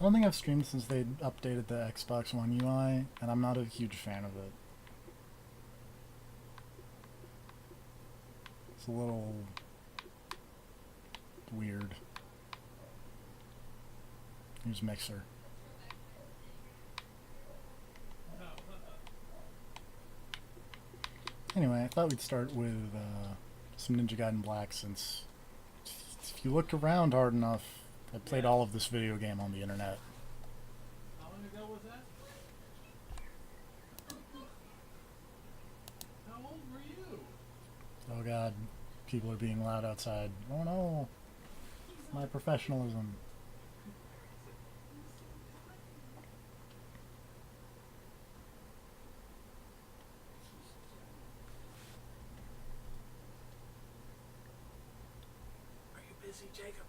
don't think I've streamed since they updated the Xbox One UI, and I'm not a huge fan of it. It's a little weird. Here's Mixer. Anyway, I thought we'd start with some Ninja Gaiden Black, since if you looked around hard enough, I played all of this video game on the internet. How long ago was that? How old were you? Oh god, people are being loud outside. Oh no, my professionalism. Are you busy, Jacob?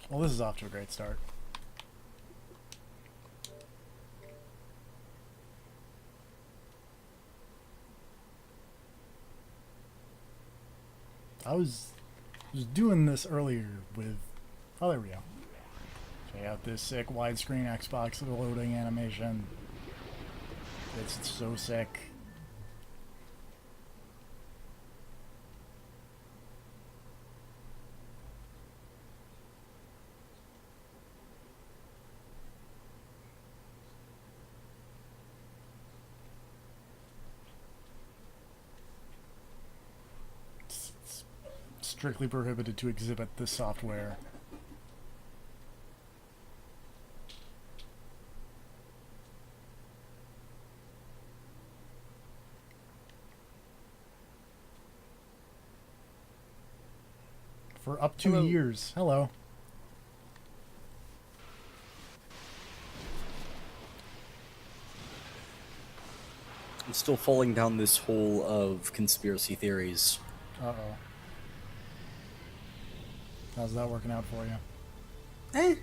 Well, this is off to a great start. I was doing this earlier with... Oh, there we go. Check out this sick widescreen Xbox loading animation. It's so sick. It's strictly prohibited to exhibit this software. For up to years. Hello. I'm still falling down this hole of conspiracy theories. Uh-oh. How's that working out for you? Eh.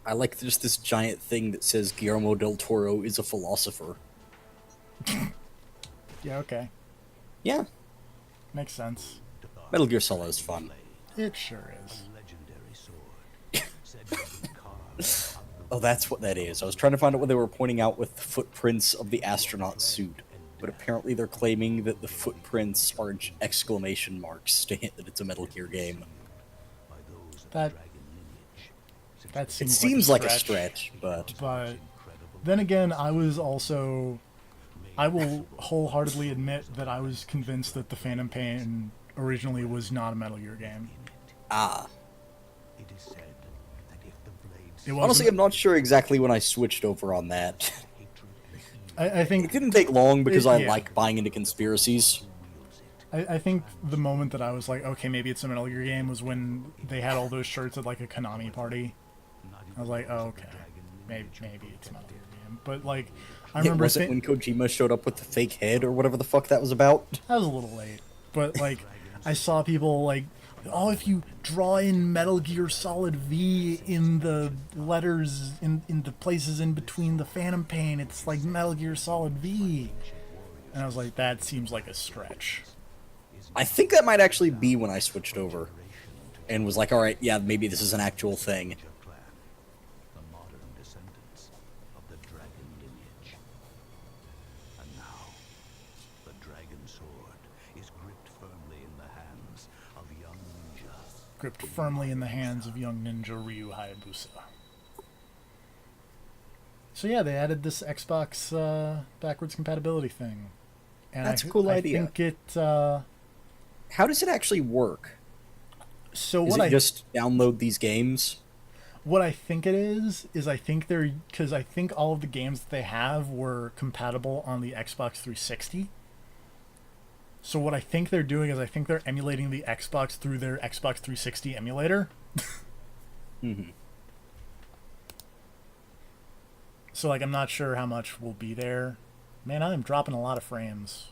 I like just this giant thing that says Guillermo del Toro is a philosopher. Yeah, okay. Yeah, Makes sense. Metal Gear Solid is fun. It sure is. Oh, that's what that is. I was trying to find out what they were pointing out with the footprints of the astronaut suit, but apparently they're claiming that the footprints are exclamation marks to hint that it's a Metal Gear game. That It seems seems like like a stretch, but then again, I will wholeheartedly admit that I was convinced that the Phantom Pain originally was not a Metal Gear game. ah. It Honestly, I'm not sure exactly when I switched over on that. I It think didn't take long because I yeah. like buying into conspiracies. I think the moment that I was like, okay, maybe it's a Metal Gear game was when they had all those shirts at like a Konami party. I was like, oh, okay, maybe it's a Metal Gear game. But like, I remember Was it when Kojima showed up with the fake head or whatever the fuck that was about? I was a little late, but like, I saw people like, oh, if you draw in Metal Gear Solid V in the letters in the places in between the Phantom Pain, it's like Metal Gear Solid V. And I was like, that seems like a stretch. I think that might actually be when I switched over and was like, alright, yeah, maybe this is an actual thing. Gripped firmly in the hands of young ninja Ryu Hayabusa. So yeah, they added this Xbox backwards compatibility thing. And That's a cool idea. I think it... How does it actually work? So Is what it I just download these games? what I think it is I think they're... Because I think all of the games that they have were compatible on the Xbox 360. So what I think they're doing is I think they're emulating the Xbox through their Xbox 360 emulator. Mm-hmm. So like I'm not sure how much will be there. Man, I'm dropping a lot of frames.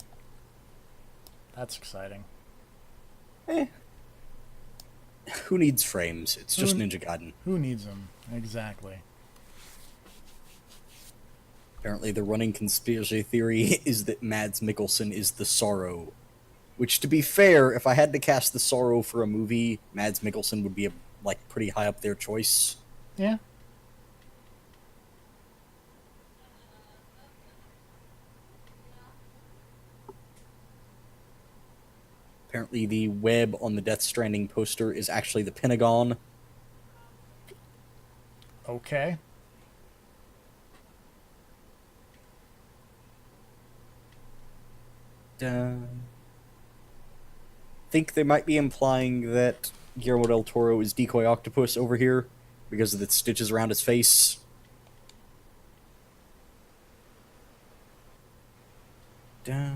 That's exciting. Eh. Who needs frames? It's just Who- Ninja Gaiden. Who needs them? Exactly. Apparently, the running conspiracy theory is that Mads Mikkelsen is the Sorrow. Which, to be fair, if I had to cast the Sorrow for a movie, Mads Mikkelsen would be like pretty high up their choice. Yeah. Apparently, the web on the Death Stranding poster is actually the Pentagon. Okay. Think they might be implying that Guillermo del Toro is Decoy Octopus over here because of the stitches around his face. Yo,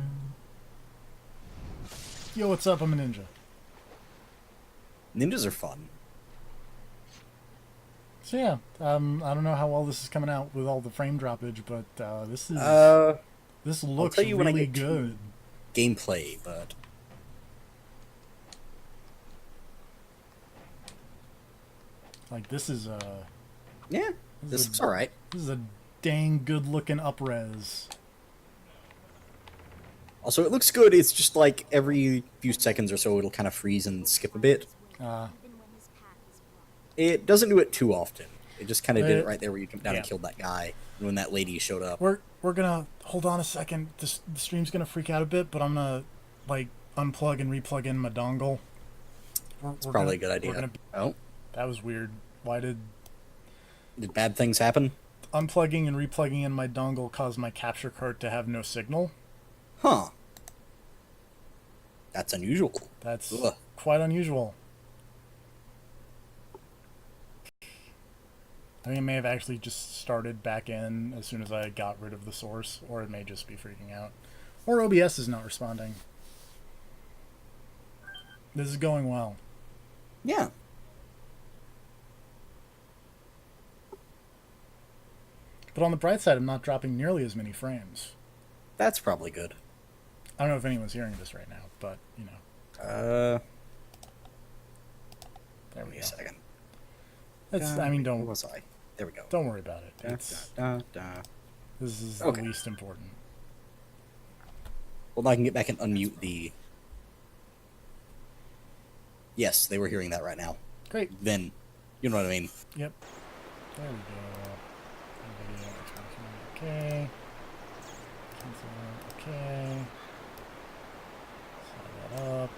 what's up? I'm a ninja. Ninjas are fun. So yeah, I don't know how well this is coming out with all the frame droppage, but this looks tell you when I really get to good. Gameplay, but Like this is yeah, this looks alright. this is a dang good looking upres. Also, it looks good. It's just like every few seconds or so, it'll kind of freeze and skip a bit. It doesn't do it too often. It just kind of did it right there where you jumped down and killed that guy when that lady showed up. We're gonna hold on a second. The stream's gonna freak out a bit, but I'm gonna like unplug and replug in my dongle. It's probably a good idea. Oh, that was weird. Why did bad things happen? Unplugging and replugging in my dongle cause my capture card to have no signal? Huh. That's unusual. That's quite unusual. I think it may have actually just started back in as soon as I got rid of the source, or it may just be freaking out. Or OBS is not responding. This is going well. Yeah. But on the bright side, I'm not dropping nearly as many frames. That's probably good. I don't know if anyone's hearing this right now, but, you know. There we go. A second. It's, I mean, Where was I? There we go. Don't worry about it. It's, this is the least important. Well, now I can get back and unmute the... Yes, they were hearing that right now. Great. Then, you know what I mean. Yep. There we go. Okay. Okay. Set that up.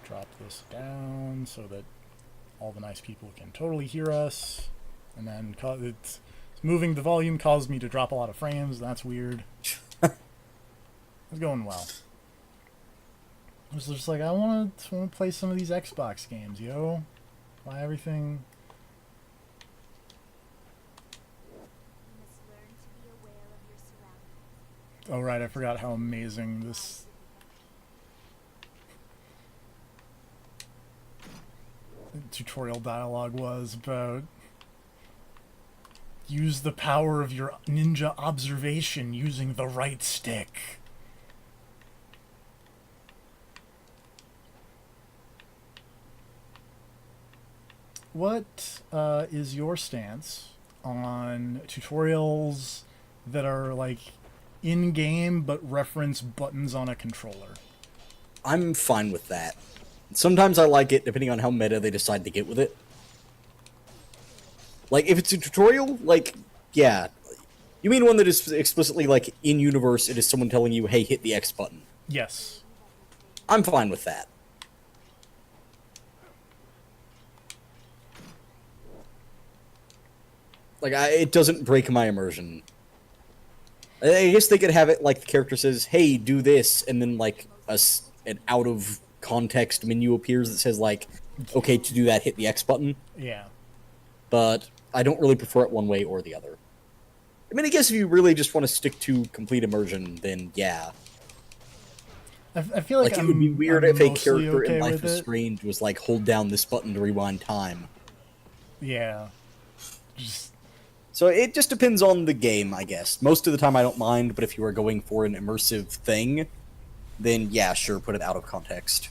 Drop this down so that all the nice people can totally hear us. And then it's moving the volume caused me to drop a lot of frames. That's weird. It's going well. I was just like, I want to play some of these Xbox games, yo. Why everything... Oh right, I forgot how amazing this tutorial dialogue was about use the power of your ninja observation using the right stick. What is your stance on tutorials that are like in-game but reference buttons on a controller? I'm fine with that. Sometimes I like it, depending on how meta they decide to get with it. Like, if it's a tutorial, like, yeah. You mean one that is explicitly, like, in-universe, it is someone telling you, hey, hit the X button. Yes. I'm fine with that. Like, it doesn't break my immersion. I guess they could have it like the character says, hey, do this, and then, like, an out-of-context menu appears that says, like, okay, to do that, hit the X button. Yeah. But I don't really prefer it one way or the other. I mean, I guess if you really just want to stick to complete immersion, then yeah. I feel like it would be weird if a character okay in Life is Strange was like, hold down this button to rewind time. Yeah. Just... So it just depends on the game, I guess. Most of the time I don't mind, but if you are going for an immersive thing, then yeah, sure, put it out of context.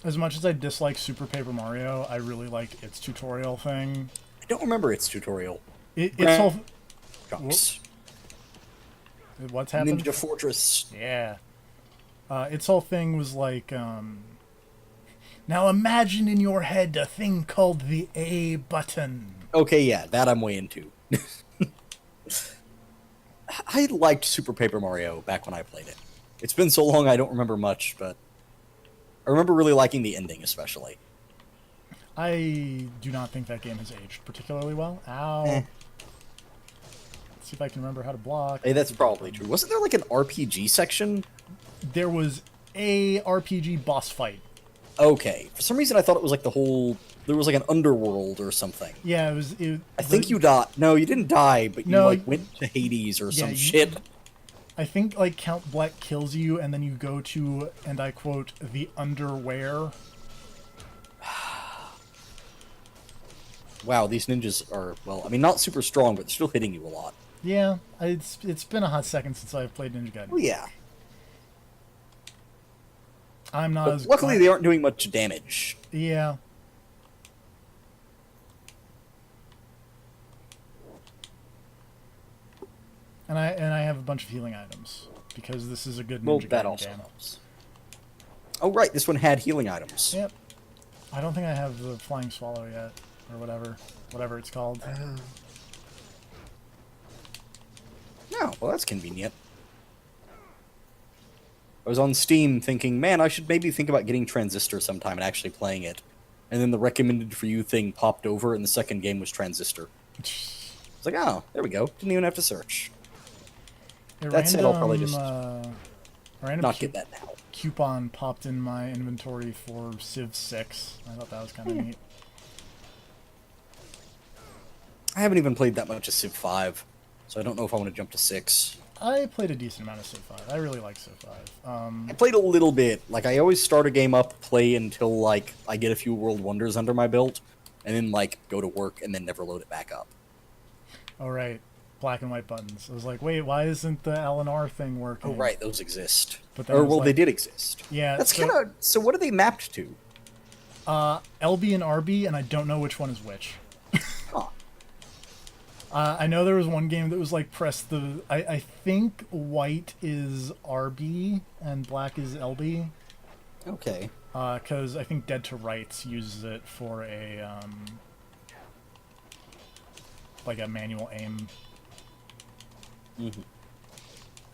As much as I dislike Super Paper Mario, I really like its tutorial thing. I don't remember its tutorial. Its whole... Chunks. What's happened? Ninja Fortress. Yeah. Its whole thing was like, now imagine in your head a thing called the A button. Okay, yeah, that I'm way into. I liked Super Paper Mario back when I played it. It's been so long I don't remember much, but I remember really liking the ending especially. I do not think that game has aged particularly well. Ow. Eh. Let's see if I can remember how to block. Hey, that's probably true. Wasn't there like an RPG section? There was a RPG boss fight. Okay. For some reason I thought it was like the whole... There was like an underworld or something. Yeah, it was... I think you died. No, you didn't die, but you No, like went to Hades or some shit. I think like Count Black kills you and then you go to, and I quote, the underwear. Wow, these ninjas are, well, I mean, not super strong, but they're still hitting you a lot. Yeah, it's been a hot second since I've played Ninja Gaiden. Oh, yeah. I'm not But as... luckily, they aren't doing much damage. Yeah. And I have a bunch of healing items because this is a good Well, Ninja that Gaiden also game. helps. Oh, right, this one had healing items. Yep. I don't think I have the Flying Swallow yet, or whatever it's called. No, well, that's convenient. I was on Steam thinking, man, I should maybe think about getting Transistor sometime and actually playing it. And then the recommended for you thing popped over, and the second game was Transistor. It's like, oh, there we go. Didn't even have to search. That's it, I'll probably just not get that now. Coupon popped in my inventory for Civ 6. I thought that was kind of neat. I haven't even played that much of Civ 5, so I don't know if I want to jump to 6. I played a decent amount of Civ 5. I really like Civ 5. I played a little bit. Like, I always start a game up, play until, like, I get a few World Wonders under my belt, and then, like, go to work and then never load it back up. Oh, right. Black and white buttons. I was like, wait, why isn't the L and R thing working? Oh, right, those exist. But then Or, it was well, like- they did exist. Yeah. That's so, kind of... So what are they mapped to? LB and RB, and I don't know which one is which. Huh. I know there was one game that was like press the... I think white is RB and black is LB. Okay. Because I think Dead to Rights uses it for a... like a manual aim. Mm-hmm.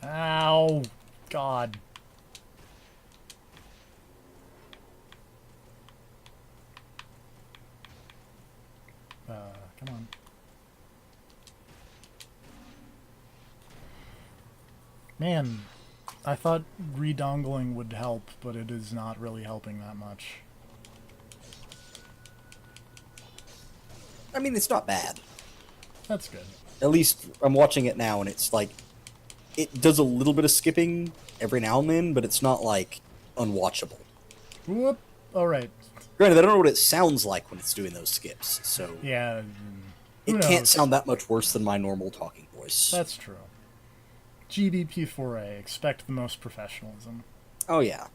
Ow! God. Come on. Man, I thought redongling would help, but it is not really helping that much. I mean, it's not bad. That's good. At least I'm watching it now, and it's like... It does a little bit of skipping every now and then, but it's not, like, unwatchable. Whoop! Alright. Granted, I don't know what it sounds like when it's doing those skips, so... Yeah. It Who can't knows? sound that much worse than my normal talking voice. That's true. GDP4A, expect the most professionalism. Oh, yeah.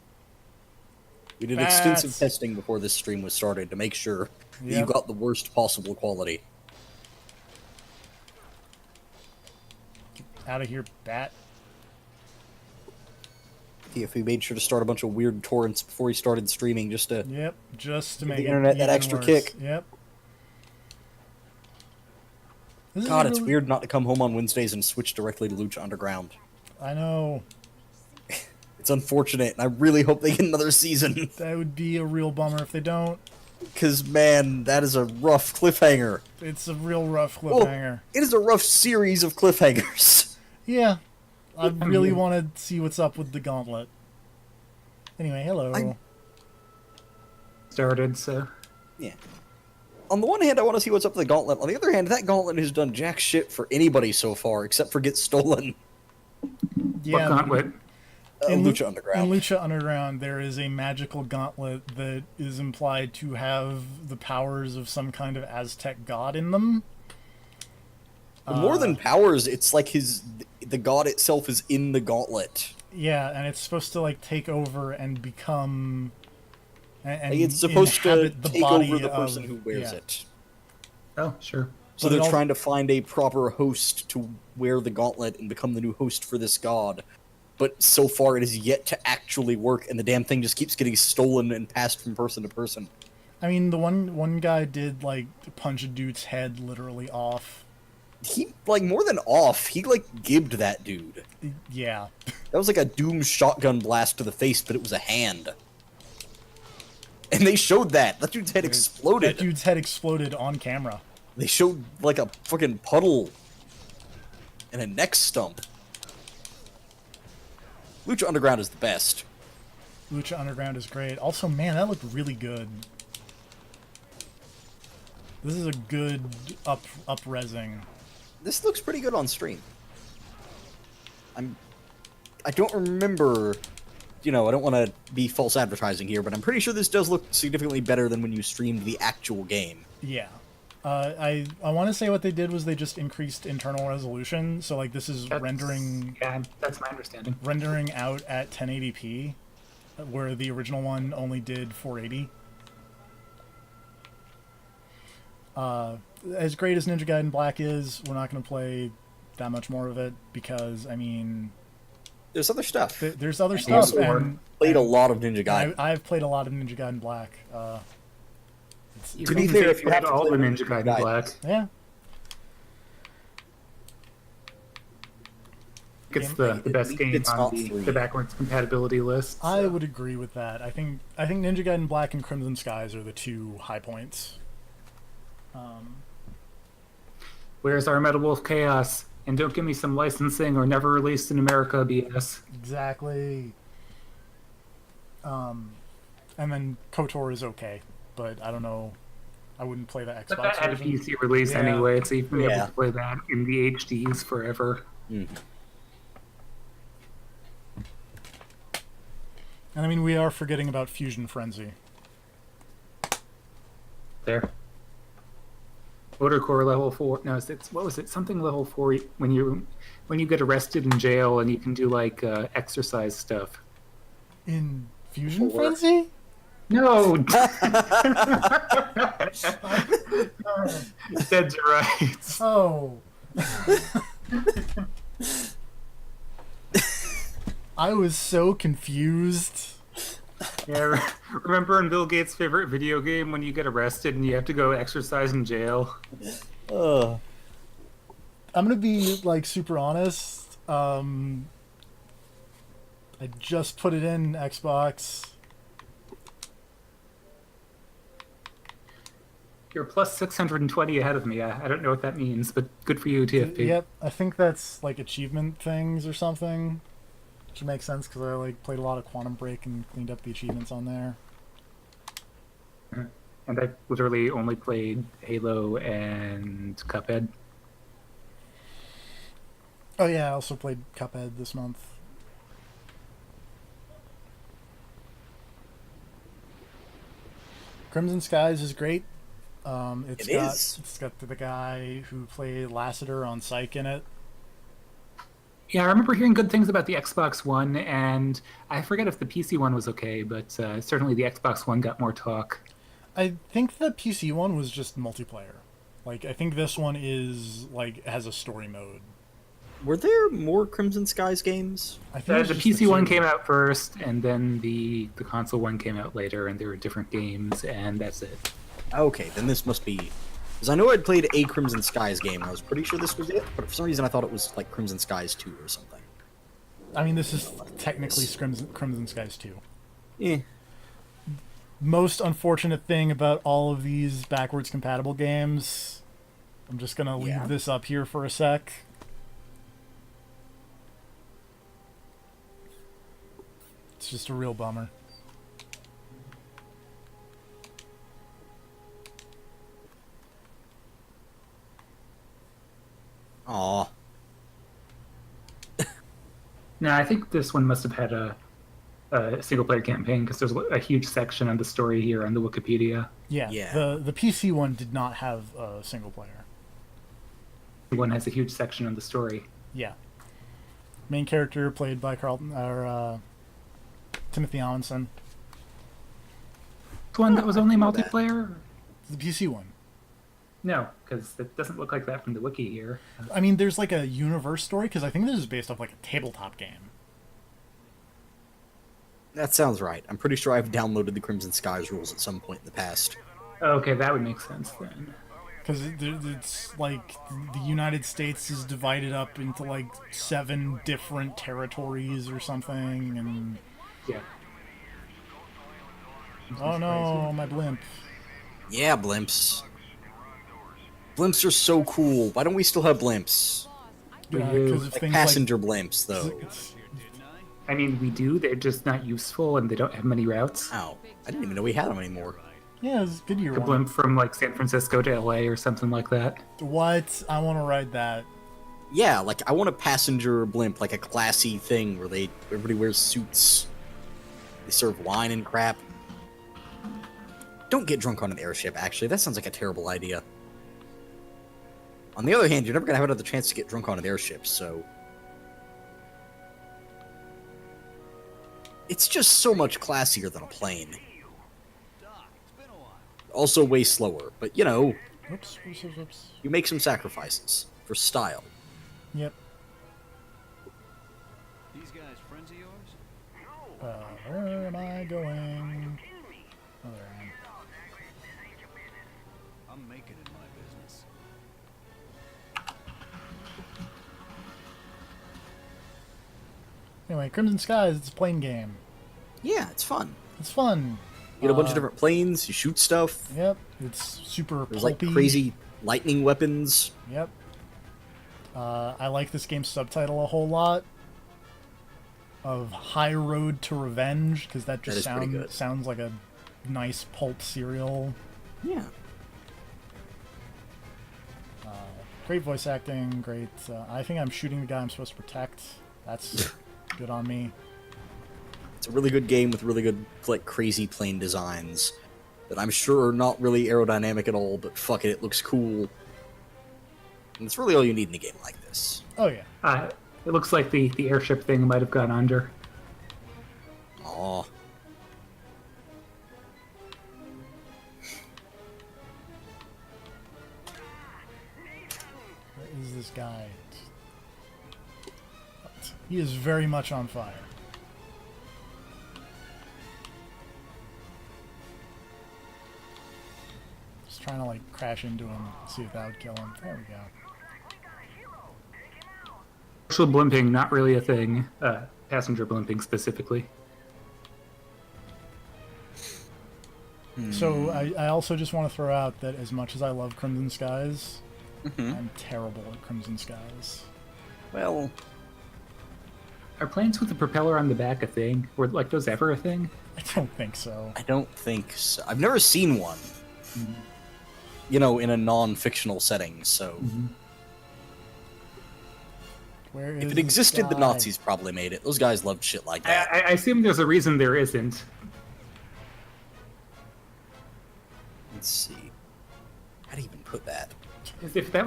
We did extensive testing before this stream was started to make sure that you Yep. got the worst possible quality. Out of here, bat. If we made sure to start a bunch of weird torrents before he started streaming just to... Yep, just to Give make the it internet that even extra worse. kick. Yep. This is God, it's really- weird not to come home on Wednesdays and switch directly to Lucha Underground. I know. It's unfortunate, and I really hope they get another season. That would be a real bummer if they don't. Because, man, that is a rough cliffhanger. It's a real rough Well, cliffhanger. it is a rough series of cliffhangers. Yeah. I really want to see what's up with the gauntlet. Anyway, hello. Started, so Yeah. On the one hand, I want to see what's up with the gauntlet. On the other hand, that gauntlet has done jack shit for anybody so far, except for get stolen. what gauntlet? In Lu- Lucha Underground. In Lucha Underground, there is a magical gauntlet that is implied to have the powers of some kind of Aztec god in them. Well, more than powers, it's like the god itself is in the gauntlet. Yeah, and it's supposed to like take over and become and Like, it's supposed to inhabit the take body over the of- person who wears yeah. it. Oh, sure. So But they're it also- trying to find a proper host to wear the gauntlet and become the new host for this god. But so far it is yet to actually work, and the damn thing just keeps getting stolen and passed from person to person. I mean, the one guy did like punch a dude's head literally off. He, like, more than off, he, like, gibbed that dude. Yeah. That was like a Doom shotgun blast to the face, but it was a hand. And they showed that. That dude's head exploded. That dude's head exploded on camera. They showed, like, a fucking puddle and a neck stump. Lucha Underground is the best. Lucha Underground is great. Also, man, that looked really good. This is a good up-resing. This looks pretty good on stream. I don't remember, you know, I don't want to be false advertising here, but I'm pretty sure this does look significantly better than when you streamed the actual game. Yeah. I want to say what they did was they just increased internal resolution. So like this is rendering. Yeah, that's my understanding. Rendering out at 1080p, where the original one only did 480. As great as Ninja Gaiden Black is, we're not going to play that much more of it because, I mean, There's other stuff. there's other stuff. And Played a lot of Ninja Gaiden. I've played a lot of Ninja Gaiden Black. To be fair, if you had have to all play the Ninja Gaiden Black, Yeah. it's the best game It's on not the free. backwards compatibility list. I would agree with that. I think Ninja Gaiden Black and Crimson Skies are the two high points. Where's our Metal Wolf Chaos? And don't give me some licensing or never released in America BS. Exactly. And then KOTOR is okay, but I don't know. I wouldn't play the Xbox But that had a version. PC release Yeah. anyway, so you've been Yeah. able to play that in the HDs forever. Mhm. And I mean, we are forgetting about Fusion Frenzy. There. Motor Core level 4. No, it's what was it? Something level 4 when you get arrested in jail and you can do like exercise stuff. In Fusion 4. Frenzy? No. Dead's right. Oh. I was so confused. Yeah, remember in Bill Gates' favorite video game when you get arrested and you have to go exercise in jail? Ugh. I'm gonna be like super honest. I just put it in Xbox. You're plus 620 ahead of me. I don't know what that means, but good for you, TFP. Yep, I think that's like achievement things or something. Which makes sense because I like played a lot of Quantum Break and cleaned up the achievements on there. And I literally only played Halo and Cuphead. Oh yeah, I also played Cuphead this month. Crimson Skies is great. It's got the guy who played Lassiter on Psych in it. Yeah, I remember hearing good things about the Xbox One, and I forget if the PC one was okay, but certainly the Xbox One got more talk. I think the PC one was just multiplayer. Like, I think this one is like has a story mode. Were there more Crimson Skies games? I think it was The just PC one two. came out first, and then the console one came out later, and there were different games, and that's it. Okay, then this must be... Because I know I'd played a Crimson Skies game, and I was pretty sure this was it, but for some reason I thought it was like Crimson Skies 2 or something. I mean, this is technically Crimson Skies 2. Eh. Most unfortunate thing about all of these backwards compatible games, I'm just gonna leave Yeah. this up here for a sec. It's just a real bummer. Aw. Now, I think this one must have had a single-player campaign, because there's a huge section on the story here on the Wikipedia. Yeah, Yeah. the PC one did not have a single player. The one has a huge section on the story. Yeah. Main character played by Timothy Allenson. The one that was only know that. multiplayer? The PC one. No, because it doesn't look like that from the wiki here. I mean, there's like a universe story because I think this is based off like a tabletop game. That sounds right. I'm pretty sure I've downloaded the Crimson Skies rules at some point in the past. Okay, that would make sense then. Because it's like the United States is divided up into like 7 different territories or something, and Yeah. oh no, my blimp. Yeah, blimps. Blimps are so cool. Why don't we still have blimps? Yeah, do. because of Like things passenger blimps, though. it's- I mean, we do. They're just not useful, and they don't have many routes. Ow. I didn't even know we had them anymore. yeah, it's good year A one. blimp from like San Francisco to LA or something like that. What? I want to ride that. Yeah, like, I want a passenger blimp, like a classy thing where everybody wears suits. They serve wine and crap. Don't get drunk on an airship, actually. That sounds like a terrible idea. On the other hand, you're never going to have another chance to get drunk on an airship, so... It's just so much classier than a plane. Also way slower, but, you know, Oops, oops, oops, oops. you make some sacrifices. For style. Yep. These guys friends of yours? Where am I going? Oh, there I am. I'm making it my business. Anyway, Crimson Skies, it's a plane game. Yeah, it's fun. It's fun. You get a bunch of different planes, you shoot stuff. Yep, it's super There's pulpy. like crazy lightning weapons. Yep. I like this game's subtitle a whole lot. Of High Road to Revenge, because that just That is pretty good. sounds like a nice pulp cereal. Yeah. Great voice acting, great. I think I'm shooting the guy I'm supposed to protect. That's good on me. It's a really good game with really good, like, crazy plane designs that I'm sure are not really aerodynamic at all, but fuck it, it looks cool. And it's really all you need in a game like this. Oh yeah. It looks like the airship thing might have gone under. Aw. Where is this guy? He is very much on fire. Just trying to like crash into him, see if that would kill him. There we go. Commercial blimping, not really a thing. Passenger blimping specifically. So I also just want to throw out that as much as I love Crimson Skies, Mhm. I'm terrible at Crimson Skies. Well, Are planes with a propeller on the back a thing? Were like those ever a thing? I don't think so. I don't think so. I've never seen one. You know, in a non-fictional setting, so... Where is If it this existed, the guy? Nazis probably made it. Those guys loved shit like that. I assume there's a reason there isn't. Let's see. How do you even put that? If that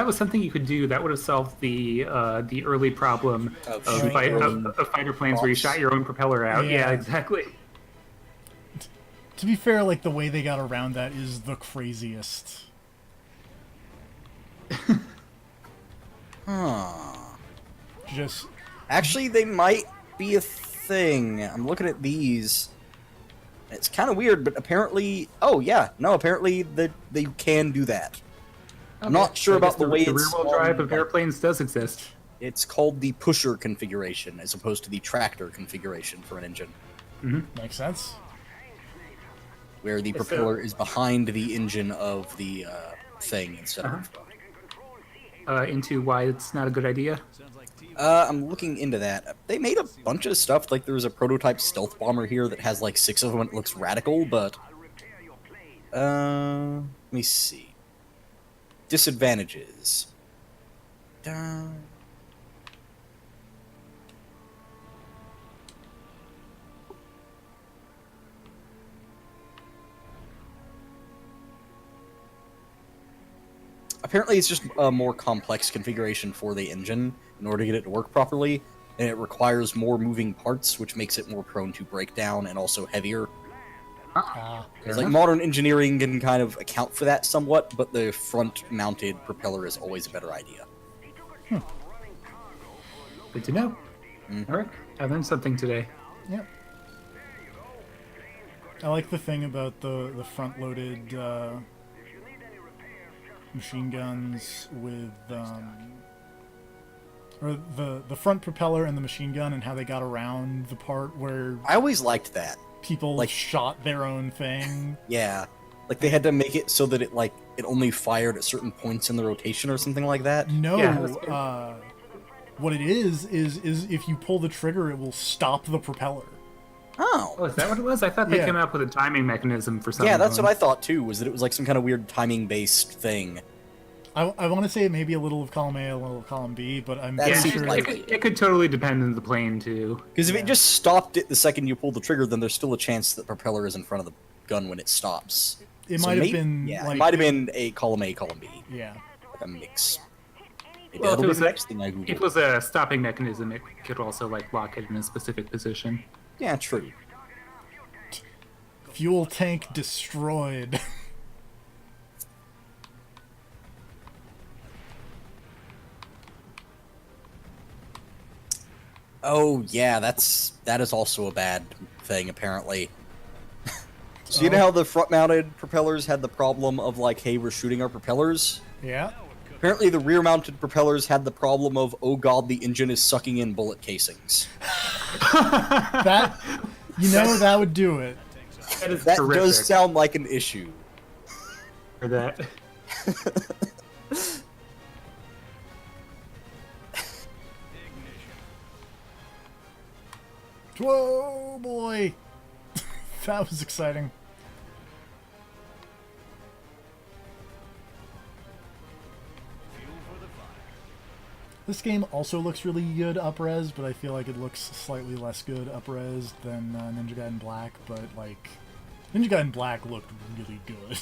was something you could do, that would have solved the early problem Of of, shooting your own of fighter planes where you props. shot your own propeller out. Yeah. Yeah, exactly. To be fair, like the way they got around that is the craziest. Huh. Just Actually, they might be a thing. I'm looking at these. It's kind of weird, but apparently... Oh, yeah. No, apparently they can do that. I'm not sure I guess about the way the it's... rear-wheel drive on, of airplanes does exist. It's called the pusher configuration, as opposed to the tractor configuration for an engine, makes sense. where the Yes, propeller is behind the engine of the thing instead of... Into why it's not a good idea. I'm looking into that. They made a bunch of stuff, like there's a prototype stealth bomber here that has like 6 of them and it looks radical, but... let me see. Disadvantages. Apparently it's just a more complex configuration for the engine in order to get it to work properly, and it requires more moving parts, which makes it more prone to breakdown and also heavier. Ah, It's like modern engineering can kind of account for that somewhat, but the front-mounted propeller is always a better idea. Good to know. All right, I learned something today. yeah. I like the thing about the front-loaded machine guns with or the front propeller and the machine gun and how they got around the part where I always liked that. people Like- shot their own thing. Yeah. Like, they had to make it so that it only fired at certain points in the rotation or something like that. No, Yeah, that's good. what it is if you pull the trigger, it will stop the propeller. Oh. Oh, is that what it was? I thought they Yeah. came up with a timing mechanism for something. Yeah, that's what I thought, too, was that it was like some kind of weird timing-based thing. I want to say it may be a little of column A, a little of column B, but I'm That pretty seems sure. like- it could totally depend on the plane too. Because if Yeah. it just stopped it the second you pulled the trigger, then there's still a chance that the propeller is in front of the gun when it stops. It So might have maybe- been. Yeah, like, it might have been a column A, column B. Yeah. Like a mix. Maybe Well, if that'll it be was the a- next thing I Google. If it was a stopping mechanism, it could also like lock it in a specific position. Yeah, true. Fuel tank destroyed. Oh, yeah, that is also a bad thing, apparently. So you know Oh. how the front-mounted propellers had the problem of, like, hey, we're shooting our propellers? Yeah. Apparently the rear-mounted propellers had the problem of, oh god, the engine is sucking in bullet casings. That. That would do it. That is That terrific does sound like an issue. for that. Whoa, boy. That was exciting. This game also looks really good up-res, but I feel like it looks slightly less good up-res than Ninja Gaiden Black, but, like, Ninja Gaiden Black looked really good.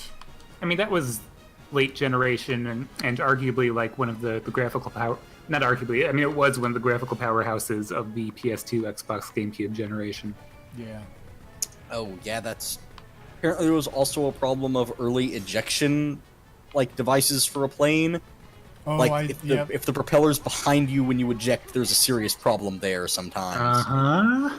I mean, that was late generation and arguably like one of the graphical power. Not arguably. I mean, it was one of the graphical powerhouses of the PS2, Xbox, GameCube generation. Yeah. Oh, yeah, that's... Apparently there was also a problem of early ejection, like, devices for a plane. Oh, Like, yep. if the propeller's behind you when you eject, there's a serious problem there sometimes. Uh-huh.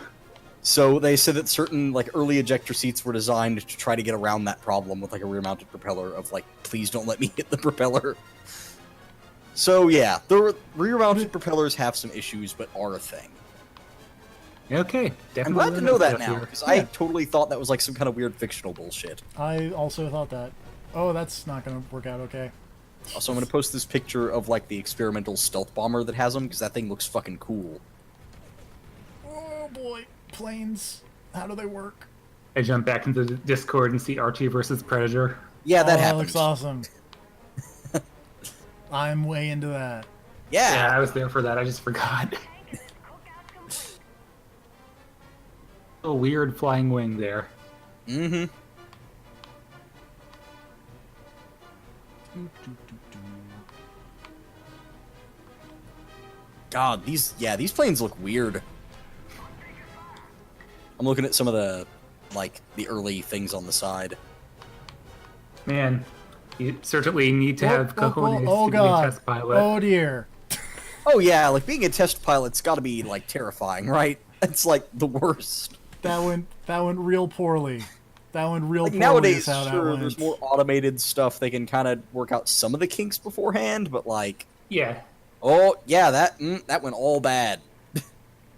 So they said that certain, like, early ejector seats were designed to try to get around that problem with, like, a rear-mounted propeller of, like, please don't let me hit the propeller. So, yeah, the rear-mounted propellers have some issues, but are a thing. Okay, definitely. I'm glad to learning know that stuff now, here. because I Yeah. totally thought that was, like, some kind of weird fictional bullshit. I also thought that. Oh, that's not going to work out okay. Also, I'm going to post this picture of, like, the experimental stealth bomber that has them, because that thing looks fucking cool. Oh, boy. Planes. How do they work? I jump back into the Discord and see Archie versus Predator. Yeah, that That happens. looks awesome. I'm way into that. Yeah, I was there for that. I just forgot. A weird flying wing there. Mm-hmm. God, these planes look weird. I'm looking at some of the, like, the early things on the side. Man, you certainly need to have cojones oh to be a god. test pilot. Oh dear. Oh yeah, like, being a test pilot's gotta be, like, terrifying, right? It's, like, the worst. That went real poorly. That went real Like, poorly. nowadays, is how that sure, went. there's more automated stuff. They can kind of work out some of the kinks beforehand, but, like, Yeah. oh, yeah, that went all bad.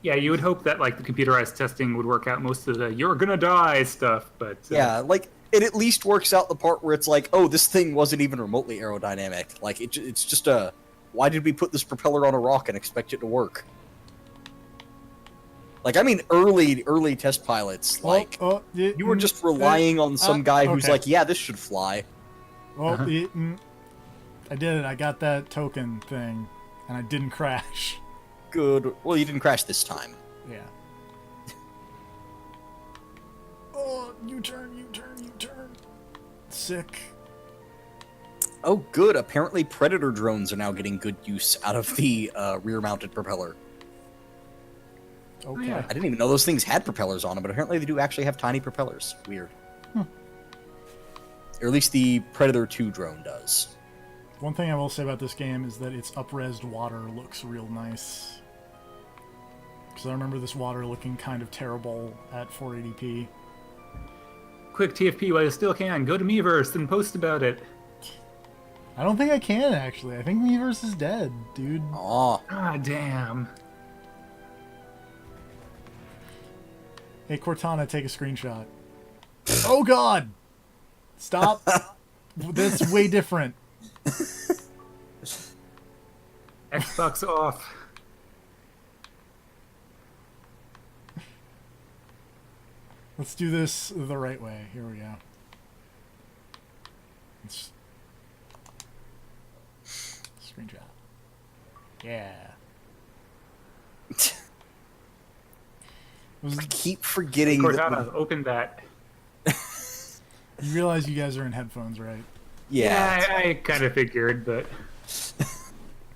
Yeah, you would hope that like the computerized testing would work out most of the "you're gonna die" stuff, but Yeah, like, it at least works out the part where it's like, oh, this thing wasn't even remotely aerodynamic. Like, it's just a, why did we put this propeller on a rock and expect it to work? Like, I mean, early test pilots, like, you were just relying on some guy who's okay. like, yeah, this should fly. Well, I did it. I got that token thing, and I didn't crash. Good. Well, you didn't crash this time. Yeah. Oh, U-turn. Sick. Oh, good. Apparently, Predator drones are now getting good use out of the rear-mounted propeller. Okay. yeah. I didn't even know those things had propellers on them, but apparently they do actually have tiny propellers. Weird. Or at least the Predator 2 drone does. One thing I will say about this game is that its up-resed water looks real nice. Because I remember this water looking kind of terrible at 480p. Quick, TFP, while you still can, go to Miiverse and post about it. I don't think I can, actually. I think Miiverse is dead, dude. Aw. Ah, damn. Hey, Cortana, take a screenshot. Oh, God! Stop. That's way different. Xbox off. Let's do this the right way. Here we go. Let's... Screenshot. Yeah. I keep forgetting Cortana, that... open that. You realize you guys are in headphones, right? Yeah. I kind of figured, but...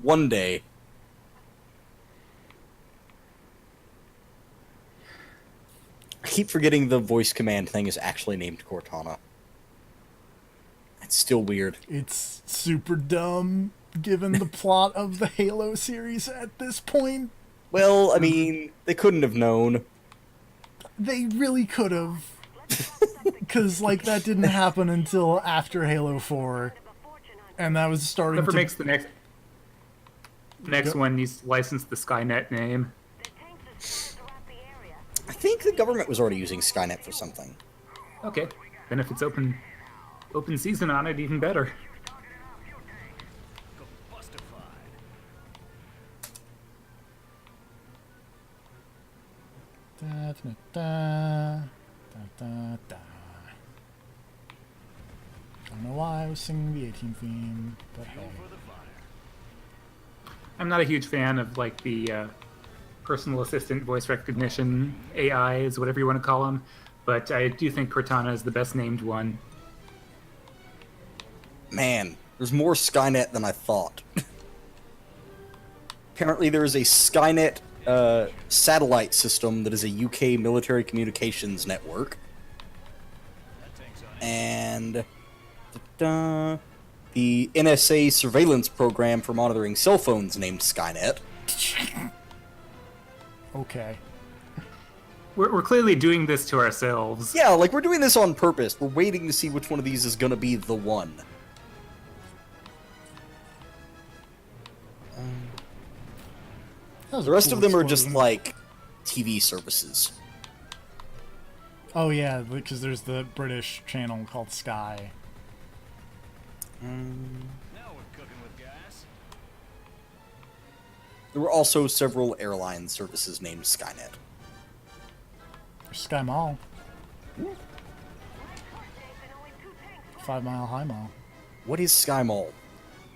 One day. I keep forgetting the voice command thing is actually named Cortana. It's still weird. It's super dumb, given the plot of the Halo series at this point. Well, I mean, they couldn't have known. They really could have. Because, like, that didn't happen until after Halo 4. And that was starting Whoever to... makes the next one needs to license the Skynet name. I think the government was already using Skynet for something. Okay, then if it's open season on it, even better. Da, da, da, da, da, da. I don't know why I was singing the 18 theme, but hey. I'm not a huge fan of like the personal assistant voice recognition AIs, whatever you want to call them, but I do think Cortana is the best named one. Man, there's more Skynet than I thought. Apparently there is a Skynet satellite system that is a UK military communications network. And the NSA surveillance program for monitoring cell phones named Skynet. Okay. We're clearly doing this to ourselves. Yeah, like we're doing this on purpose. We're waiting to see which one of these is gonna be the one. The rest of them are just like TV services. Oh yeah, because there's the British channel called Sky. Now we're cooking with gas. There were also several airline services named Skynet. There's Sky Mall. 5 Mile High Mall. What is Sky Mall?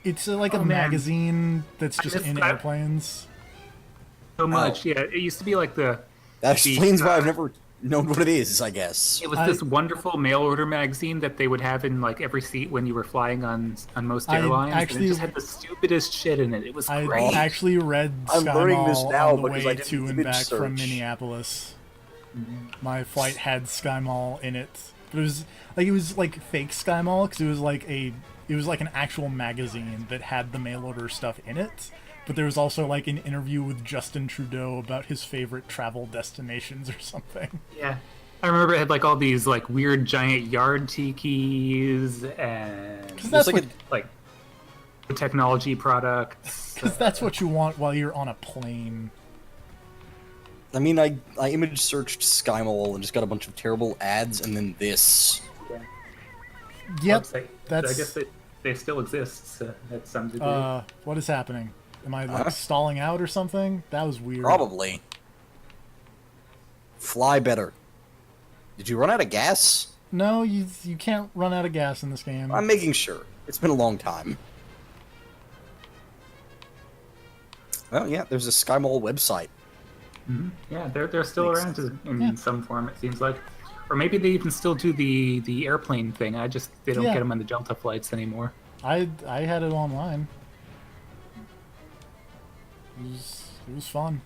It's like a Oh, man. magazine that's just missed in that. airplanes. So much, yeah. It used to be like That explains why I've never known what it is, I guess. It was this wonderful mail order magazine that they would have in like every seat when you were flying on most I airlines. actually- and it just had the stupidest shit in it. It was I great. actually read I'm Sky learning Mall this now on the because way I did to an and image back from search. Minneapolis. My flight had Sky Mall in it, but it was like fake Sky Mall because it was like an actual magazine that had the mail order stuff in it. But there was also like an interview with Justin Trudeau about his favorite travel destinations or something. Yeah. I remember it had like all these like weird giant yard tikis and That's like what, the technology products. because that's what you want while you're on a plane. I mean, I image searched Sky Mall and just got a bunch of terrible ads, and then this. Yep, website. that's. I guess they still exist at some degree. What is happening? Am I like stalling out or something? That was weird. Probably. Fly better. Did you run out of gas? No, you can't run out of gas in this game. I'm making sure. It's been a long time. Well, yeah, there's a Sky Mall website. Yeah, they're still Makes around sense. in some form, it seems like. Or maybe they even still do the airplane thing. They don't Yeah. get them on the Delta flights anymore. I had it online. It was fun.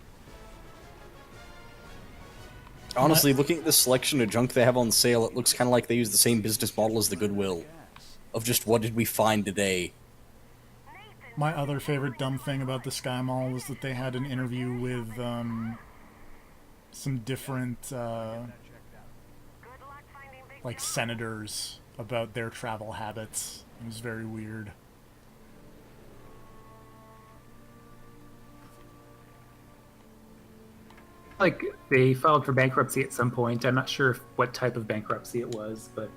Honestly, looking at the selection of junk they have on sale, it looks kind of like they use the same business model as the Goodwill. Of just, what did we find today? My other favorite dumb thing about the Sky Mall was that they had an interview with some different like senators about their travel habits. It was very weird. Like, they filed for bankruptcy at some point. I'm not sure what type of bankruptcy it was, but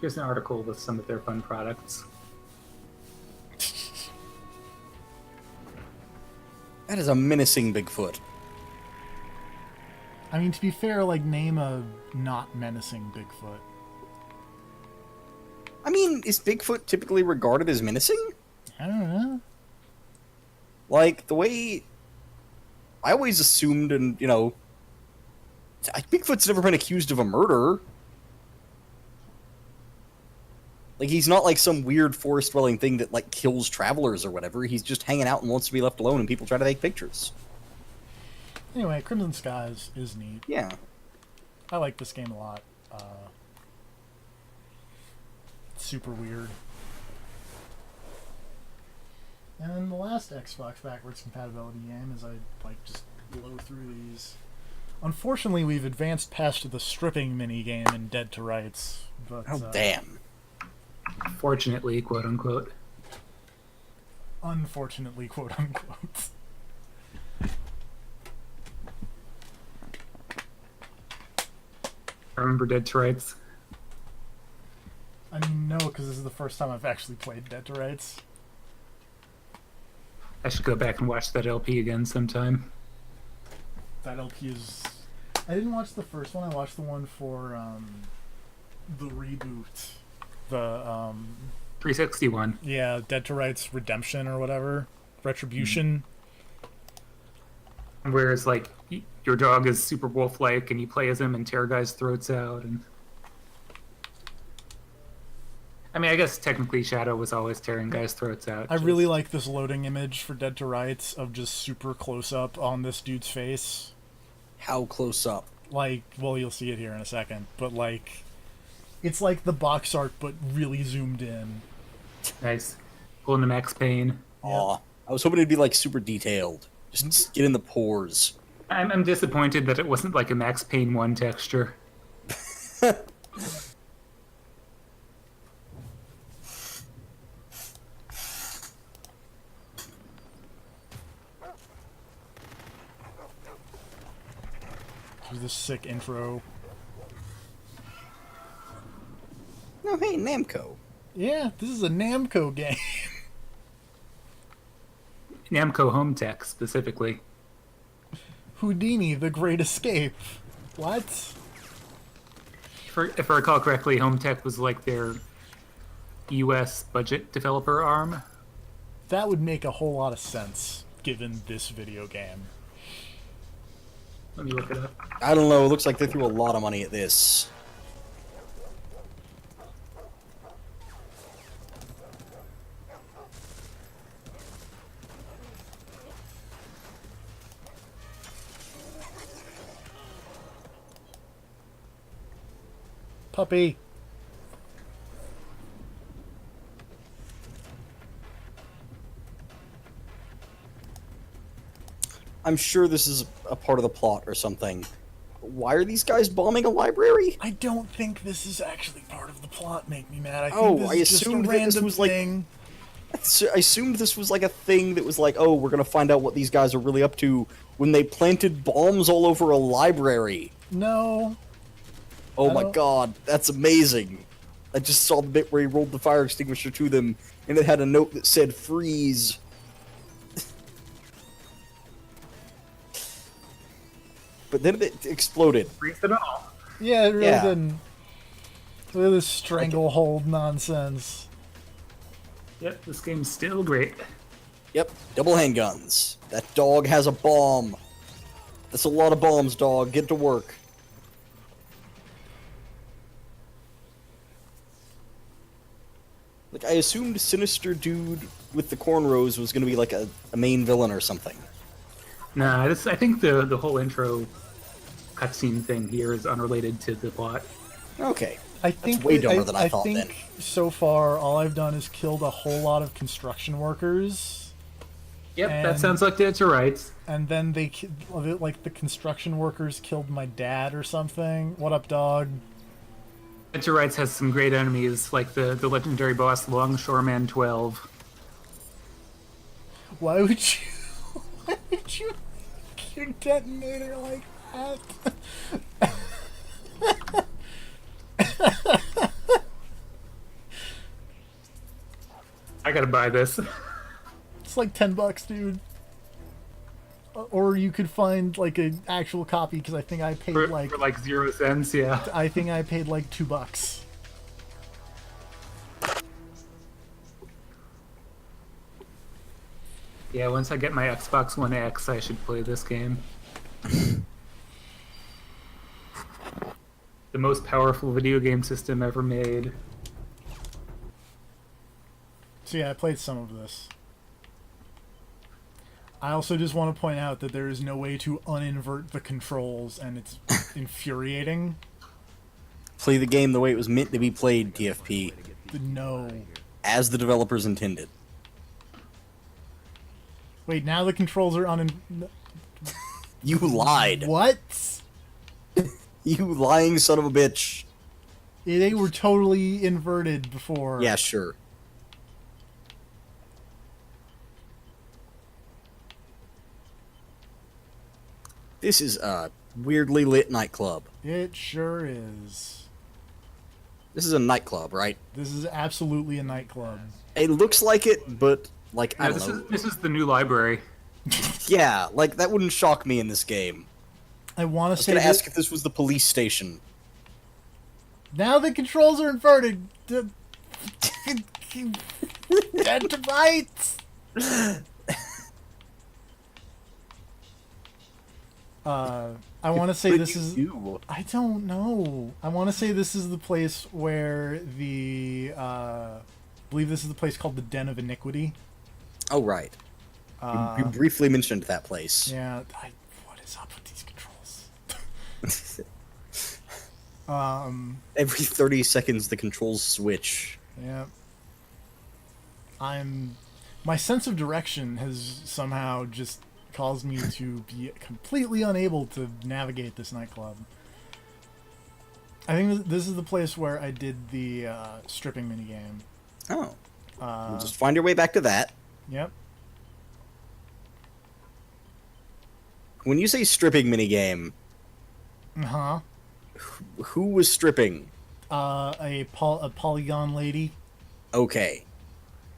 here's an article with some of their fun products. That is a menacing Bigfoot. I mean, to be fair, like, name a not menacing Bigfoot. I mean, is Bigfoot typically regarded as menacing? I don't know. Like, the way... I always assumed, and, you know... Bigfoot's never been accused of a murder. Like, he's not like some weird forest-dwelling thing that, like, kills travelers or whatever. He's just hanging out and wants to be left alone, and people try to take pictures. Anyway, Crimson Skies is neat. Yeah. I like this game a lot. It's super weird. And then the last Xbox backwards compatibility game is I like just blow through these. Unfortunately, we've advanced past the stripping mini game in Dead to Rights. But, Oh, damn. Fortunately, quote unquote. Unfortunately, quote unquote. Remember Dead to Rights? I mean, no, because this is the first time I've actually played Dead to Rights. I should go back and watch that LP again sometime. That LP is... I didn't watch the first one. I watched the one for the reboot. The 361. yeah, Dead to Rights Redemption or whatever. Retribution. Whereas, like, your dog is super wolf-like, and you play as him and tear guys' throats out. And I mean, I guess technically Shadow was always tearing guys' throats out. I really like this loading image for Dead to Rights of just super close up on this dude's face. How close up? Like, well, you'll see it here in a second, but like, it's like the box art, but really zoomed in. Nice. Pulling the Max Payne. Aw. I was hoping it'd be, like, super detailed. Just get in the pores. I'm disappointed that it wasn't like a Max Payne 1 texture. There's this sick intro. No, hey, Namco. Yeah, this is a Namco game. Namco Home Tech, specifically. Houdini, The Great Escape. What? If I recall correctly, Home Tech was like their US budget developer arm. That would make a whole lot of sense, given this video game. Let me look it up. I don't know, it looks like they threw a lot of money at this. Puppy. I'm sure this is a part of the plot or something. Why are these guys bombing a library? I don't think this is actually part of the plot. Make me mad. I think Oh, this I is just a assumed that this random was, like- thing. I assumed this was like a thing that was like, oh, we're gonna find out what these guys are really up to when they planted bombs all over a library. No. Oh I my don't- god, that's amazing. I just saw the bit where he rolled the fire extinguisher to them, and it had a note that said, freeze. But then it exploded. Freeze it all. Yeah, it really Yeah. didn't. Look at this stranglehold nonsense. Yep, this game's still great. Yep, double handguns. That dog has a bomb. That's a lot of bombs, dog. Get to work. Like, I assumed Sinister Dude with the cornrows was gonna be like a main villain or something. Nah, I think the whole intro cutscene thing here is unrelated to the plot. Okay. I think way dumber than I thought think then. so far all I've done is killed a whole lot of construction workers, Yep, that And- sounds like Dead to Rights. and then like the construction workers killed my dad or something. What up, dog? Dead to Rights has some great enemies, like the legendary boss Longshoreman 12. Why would you? Why would you make your detonator like that? I gotta buy this. It's like $10, dude. Or you could find like an actual copy because I think I paid For like like 0 cents, yeah. I think I paid like $2. Yeah, once I get my Xbox One X, I should play this game. The most powerful video game system ever made. So yeah, I played some of this. I also just want to point out that there is no way to uninvert the controls, and it's infuriating. Play the game the way it was meant to be played, TFP, No. as the developers intended. Wait, now the controls are You lied. What? You lying son of a bitch. They were totally inverted before. Yeah, sure. This is a weirdly lit nightclub. It sure is. This is a nightclub, right? This is absolutely a nightclub. It looks like it, but, like, I Yeah, don't know. this is the new library. Yeah, like, that wouldn't shock me in this game. I want I to was say gonna that ask if this was the police station. now the controls are inverted. Dead to rights. I want to say What this did is. you do? I don't know. I want to say this is the place where I believe this is the place called the Den of Iniquity. Oh, right. You briefly mentioned that place. Yeah. What is up with these controls? Every 30 seconds, the controls switch. Yeah. My sense of direction has somehow just caused me to be completely unable to navigate this nightclub. I think this is the place where I did the stripping minigame. Oh. We'll just find your way back to that. Yep. When you say stripping minigame, Uh-huh. who was stripping? A polygon lady. Okay.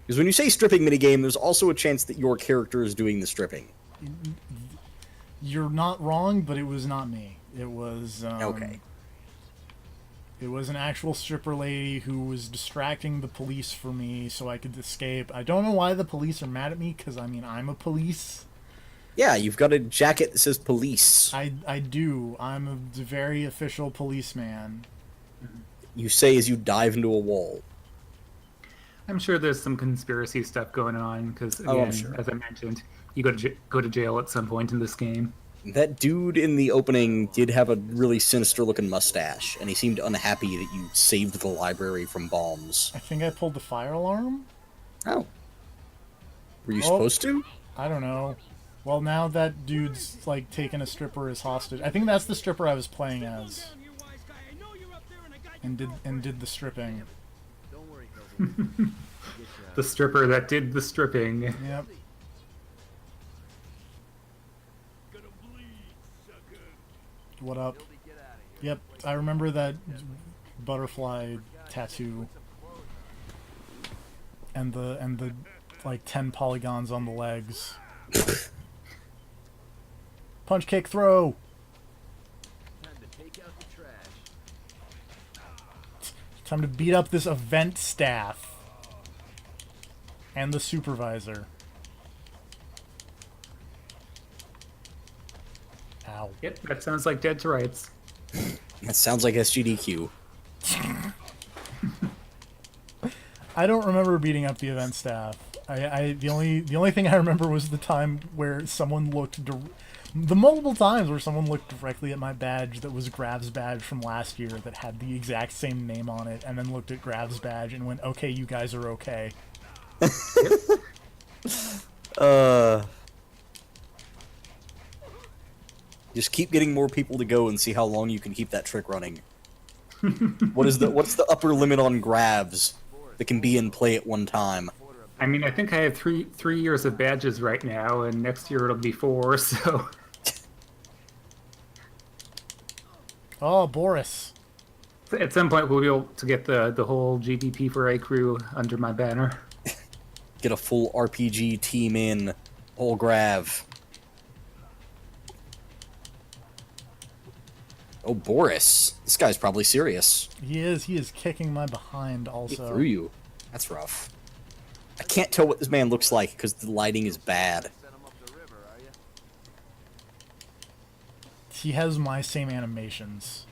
Because when you say stripping minigame, there's also a chance that your character is doing the stripping. You're not wrong, but it was not me. It was Okay. It was an actual stripper lady who was distracting the police for me so I could escape. I don't know why the police are mad at me, because, I mean, I'm a police. Yeah, you've got a jacket that says police. I do. I'm a very official policeman. You say as you dive into a wall. I'm sure there's some conspiracy stuff going on, because, Oh, I'm again, sure. as I mentioned, you go to jail at some point in this game. That dude in the opening did have a really sinister-looking mustache, and he seemed unhappy that you saved the library from bombs. I think I pulled the fire alarm? Oh. Were you Oh. supposed to? I don't know. Well, now that dude's, like, taking a stripper as hostage. I think that's the stripper I was playing as. And did the stripping. The stripper that did the stripping. Yep. What up? Yep, I remember that butterfly tattoo. And the like 10 polygons on the legs. Punch, kick, throw. Time to beat up this event staff. And the supervisor. Ow. Yep, that sounds like Dead to Rights. That sounds like SGDQ. I don't remember beating up the event staff. The only thing I remember was the time where someone looked the multiple times where someone looked directly at my badge that was Grav's badge from last year that had the exact same name on it, and then looked at Grav's badge and went, "Okay, you guys are okay." Just keep getting more people to go and see how long you can keep that trick running. What's the upper limit on Gravs that can be in play at one time? I mean, I think I have three years of badges right now, and next year it'll be 4. So. Oh, Boris. At some point, we'll be able to get the whole GDP for A crew under my banner. Get a full RPG team in, whole Grav. Oh, Boris. This guy's probably serious. He is. He is kicking my behind also. He threw you. That's rough. I can't tell what this man looks like because the lighting is bad. He has my same animations.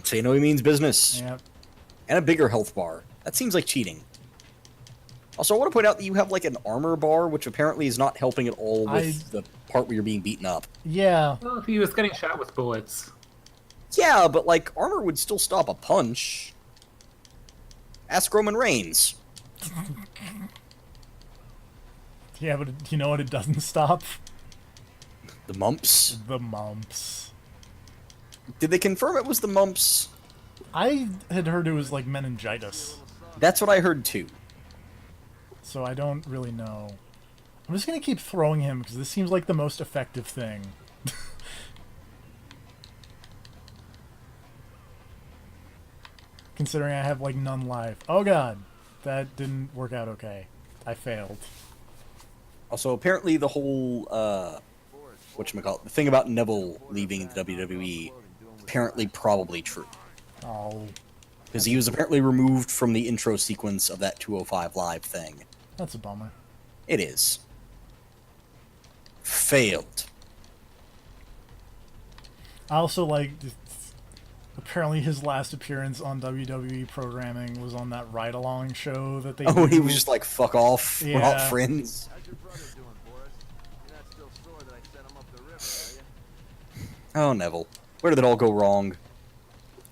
So you know he means business. Yep. And a bigger health bar. That seems like cheating. Also, I want to point out that you have like an armor bar, which apparently is not helping at all with the part where you're being beaten up. Yeah. Well, if he was getting shot with bullets. Yeah, but like armor would still stop a punch. Ask Roman Reigns. Yeah, but you know what it doesn't stop? The mumps. The mumps. Did they confirm it was the mumps? I had heard it was like meningitis, That's what I heard too. so I don't really know. I'm just gonna keep throwing him because this seems like the most effective thing. Considering I have like none life. Oh god, that didn't work out okay. I failed. Also, apparently the whole whatchamacallit, the thing about Neville leaving the WWE, apparently probably true. Oh, Because he was apparently removed from the intro sequence of that 205 Live thing. that's a bummer. It is. Failed. I also like. Apparently, his last appearance on WWE programming was on that ride-along show that they. Oh, he do. was just like, fuck off, we're not Yeah. friends. How's your brother doing, Boris? You're not still sore that I sent him up the river, are you? Oh, Neville. Where did it all go wrong?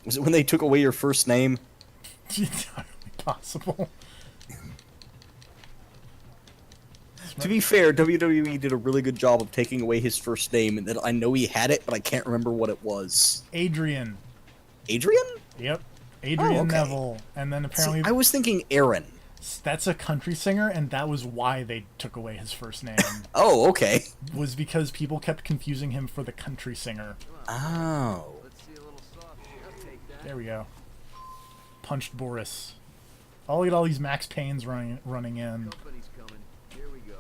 Was it when they took away your first name? Entirely possible. To be fair, WWE did a really good job of taking away his first name, and that I know he had it, but I can't remember what it was. Adrian. Adrian? Yep. Adrian Oh, okay. Neville. And then apparently See, I was thinking Aaron. that's a country singer, and that was why they took away his first name. Oh, okay. Was because people kept confusing him for the country singer. Oh. Let's see a little soft shit. Take that. There we go. Punched Boris. Oh, look at all these Max Paynes running in. Company's coming. Here we go.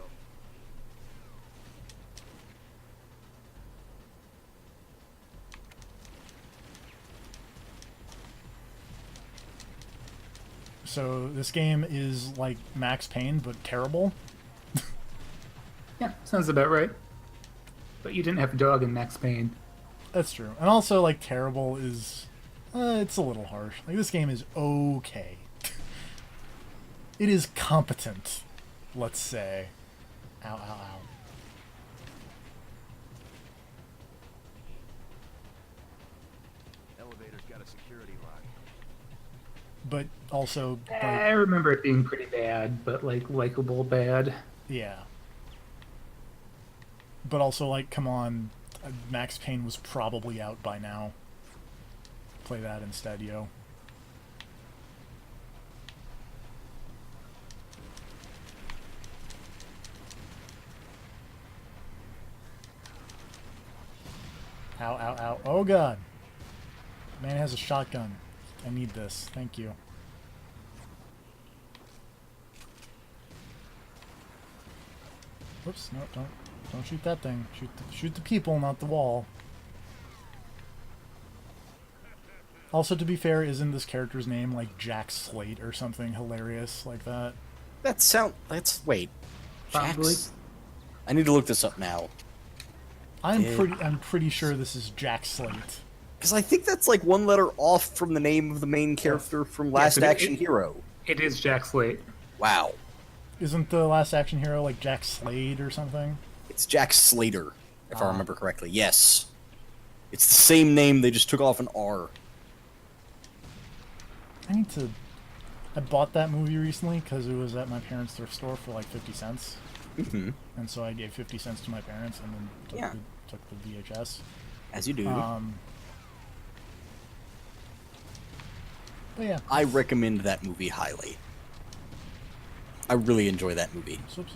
So this game is like Max Payne, but terrible. Yeah, sounds about right. But you didn't have a dog in Max Payne. That's true. And also, like, terrible is... it's a little harsh. Like, this game is okay. It is competent, let's say. Ow, ow, ow. Elevator's got a security lock. But also, I like, remember it being pretty bad, but like likable bad. yeah. But also, like, come on. Max Payne was probably out by now. Play that instead, yo. Ow, ow, ow. Oh, God. Man has a shotgun. I need this. Thank you. Whoops. No, don't shoot that thing. Shoot the people, not the wall. Also, to be fair, isn't this character's name like Jack Slate or something hilarious like that? Wait. Probably. Jax? I need to look this up now. I'm pretty sure this is Jack Slate. Because I think that's like one letter off from the name of the main character from Last but Action Hero. It is Jack Slate. Wow. Isn't the last action hero like Jack Slade or something? It's Jack Slater, if I remember correctly. Yes. It's the same name, they just took off an R. I bought that movie recently because it was at my parents' thrift store for like 50 cents. Mm-hmm. And so I gave 50 cents to my parents and then took the VHS. As you do. But yeah. I recommend that movie highly. I really enjoy that movie. Sips.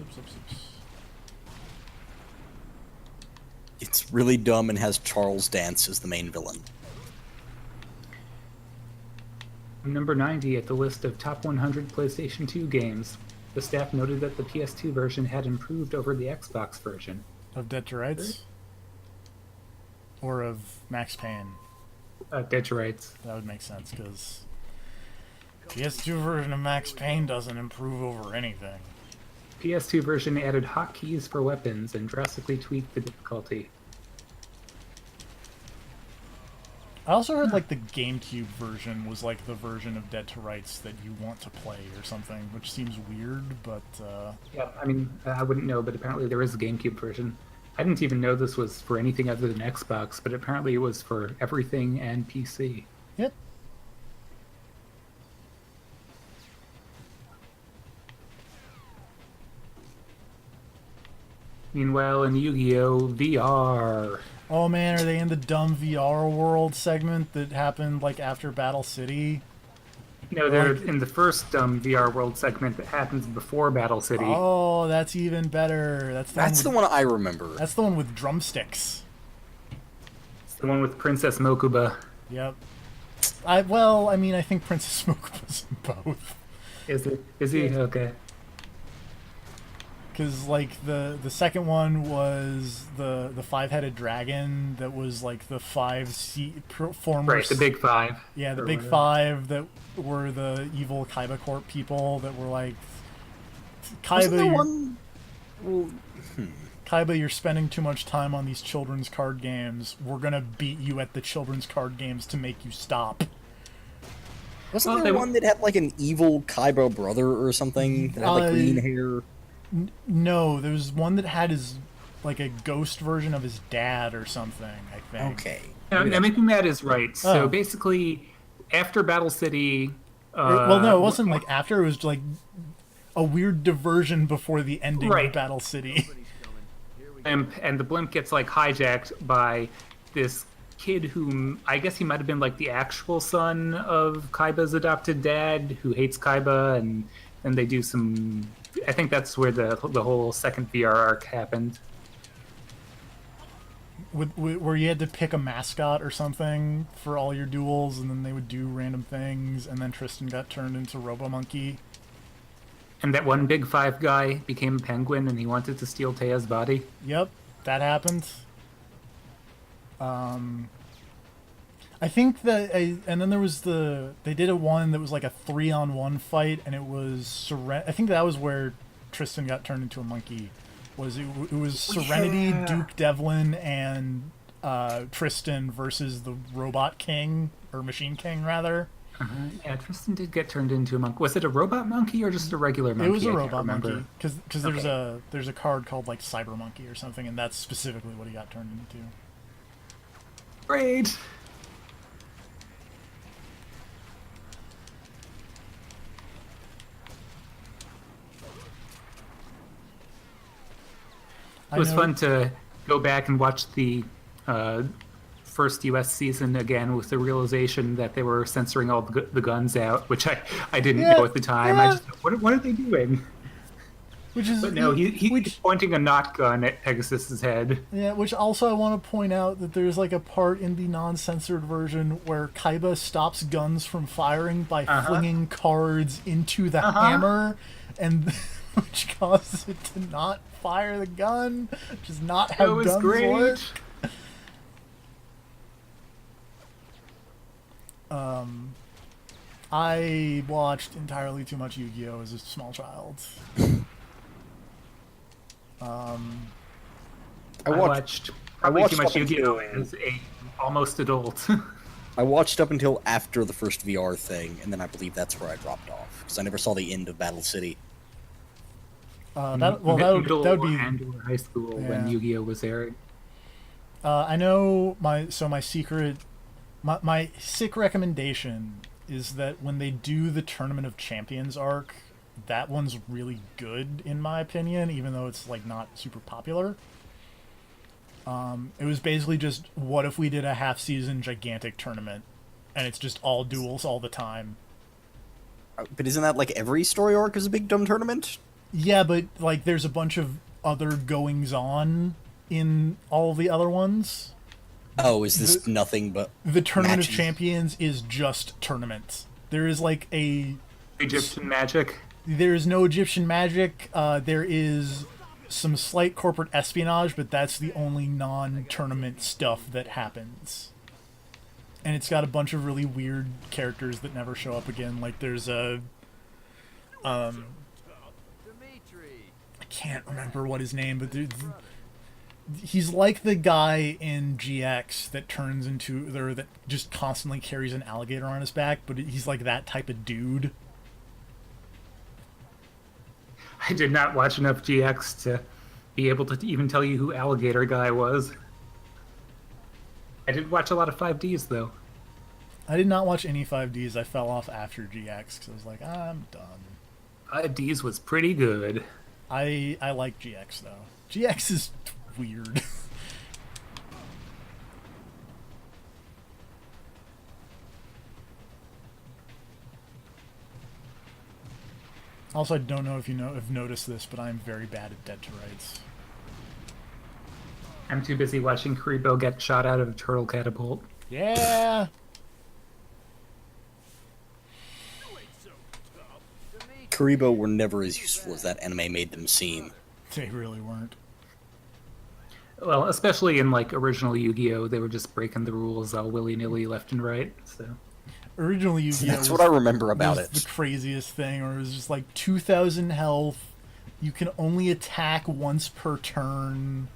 It's really dumb and has Charles Dance as the main villain. Number 90 at the list of top 100 PlayStation 2 games. The staff noted that the PS2 version had improved over the Xbox version. Of Dead to Rights? Or of Max Payne? Dead to Rights. That would make sense, because PS2 version of Max Payne doesn't improve over anything. PS2 version added hotkeys for weapons and drastically tweaked the difficulty. I also heard like the GameCube version was like the version of Dead to Rights that you want to play or something, which seems weird, but Yeah, I mean, I wouldn't know, but apparently there is a GameCube version. I didn't even know this was for anything other than Xbox, but apparently it was for everything and PC. yep. Meanwhile, in Yu-Gi-Oh! VR. Oh man, are they in the dumb VR world segment that happened like after Battle City? No, they're in the first VR World segment that happens before Battle City. Oh, that's even better. That's the one I remember. That's the one with drumsticks. It's the one with Princess Mokuba. Yep. I think Princess Mokuba's in both. Is it? Is he? Okay. Because like the second one was the five-headed dragon that was like the former Right, the big five. Yeah, the big five that were the evil Kaiba Corp people that were like, Kaiba, Kaiba, you're spending too much time on these children's card games. We're gonna beat you at the children's card games to make you stop. Wasn't there one that had like an evil Kaiba brother or something that had like green hair? No, there was one that had like a ghost version of his dad or something, I think. Okay. Now, making that is right. So basically, after Battle City... well, no, it wasn't like after. It was like a weird diversion before the ending of Battle City. And the blimp gets like hijacked by this kid who I guess he might have been like the actual son of Kaiba's adopted dad who hates Kaiba, and then they do some... I think that's where the whole second VR arc happened. Where you had to pick a mascot or something for all your duels, and then they would do random things, and then Tristan got turned into Robo-Monkey. And that one big five guy became a penguin, and he wanted to steal Teia's body. Yep, that happened. I think that, and then there was they did a one that was like a 3-on-1 fight, and it was I think that was where Tristan got turned into a monkey. It was Serenity, Duke Devlin, and Tristan versus the Robot King, or Machine King, rather. Yeah, Tristan did get turned into a monkey. Was it a robot monkey or just a regular monkey? It was a robot monkey, because there's a card called like Cyber Monkey or something, and that's specifically what he got turned into. Great. It was fun to go back and watch the first U.S. season again with the realization that they were censoring all the guns out, which I didn't know at the time. I just what are they doing? But no, he's pointing a not gun at Pegasus's head. Yeah, which also I want to point out that there's like a part in the non-censored version where Kaiba stops guns from firing by flinging cards into the hammer, and which causes it to not fire the gun, which is not how guns work. I watched entirely too much Yu-Gi-Oh! As a small child. I watched probably too much Yu-Gi-Oh! As a almost adult. I watched up until after the first VR thing, and then I believe that's where I dropped off, because I never saw the end of Battle City. Middle that would be. and or high school when Yeah. Yu-Gi-Oh was airing. I know my sick recommendation is that when they do the Tournament of Champions arc, that one's really good in my opinion, even though it's like not super popular. It was basically just, what if we did a half season gigantic tournament, and it's just all duels all the time. But isn't that like every story arc is a big dumb tournament? Yeah, but like there's a bunch of other goings on in all the other ones. Oh, is this nothing but The Tournament matches? of Champions is just tournaments. There is like a Egyptian magic. there is no Egyptian magic. There is some slight corporate espionage, but that's the only non-tournament stuff that happens. And it's got a bunch of really weird characters that never show up again. Like there's a Dimitri. I can't remember what his name, but he's like the guy in GX that turns into, or that just constantly carries an alligator on his back, but he's like that type of dude. I did not watch enough GX to be able to even tell you who Alligator Guy was. I did watch a lot of 5Ds though. I did not watch any 5Ds. I fell off after GX because I was like, I'm done. 5Ds was pretty good. I like GX though. GX is weird. Also, I don't know if you have noticed this, but I'm very bad at Dead to Rights. I'm too busy watching Karibo get shot out of a turtle catapult. Yeah. Karibo were never as useful as that anime made them seem. They really weren't. Well, especially in like original Yu-Gi-Oh, they were just breaking the rules all willy-nilly left and right. So Originally, Yu-Gi-Oh! That's what I remember about was it. the craziest thing, or it was just like 2,000 health. You can only attack once per turn.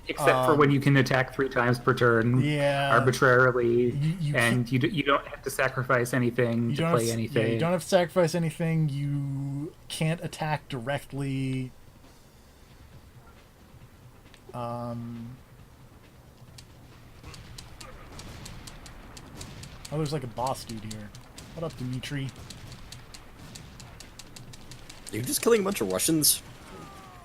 except for when you can attack 3 times per turn Yeah. arbitrarily, You and you don't have to sacrifice anything You to don't play have, anything. Yeah, you don't have to sacrifice anything. You can't attack directly. Oh, there's like a boss dude here. What up, Dimitri? You're just killing a bunch of Russians?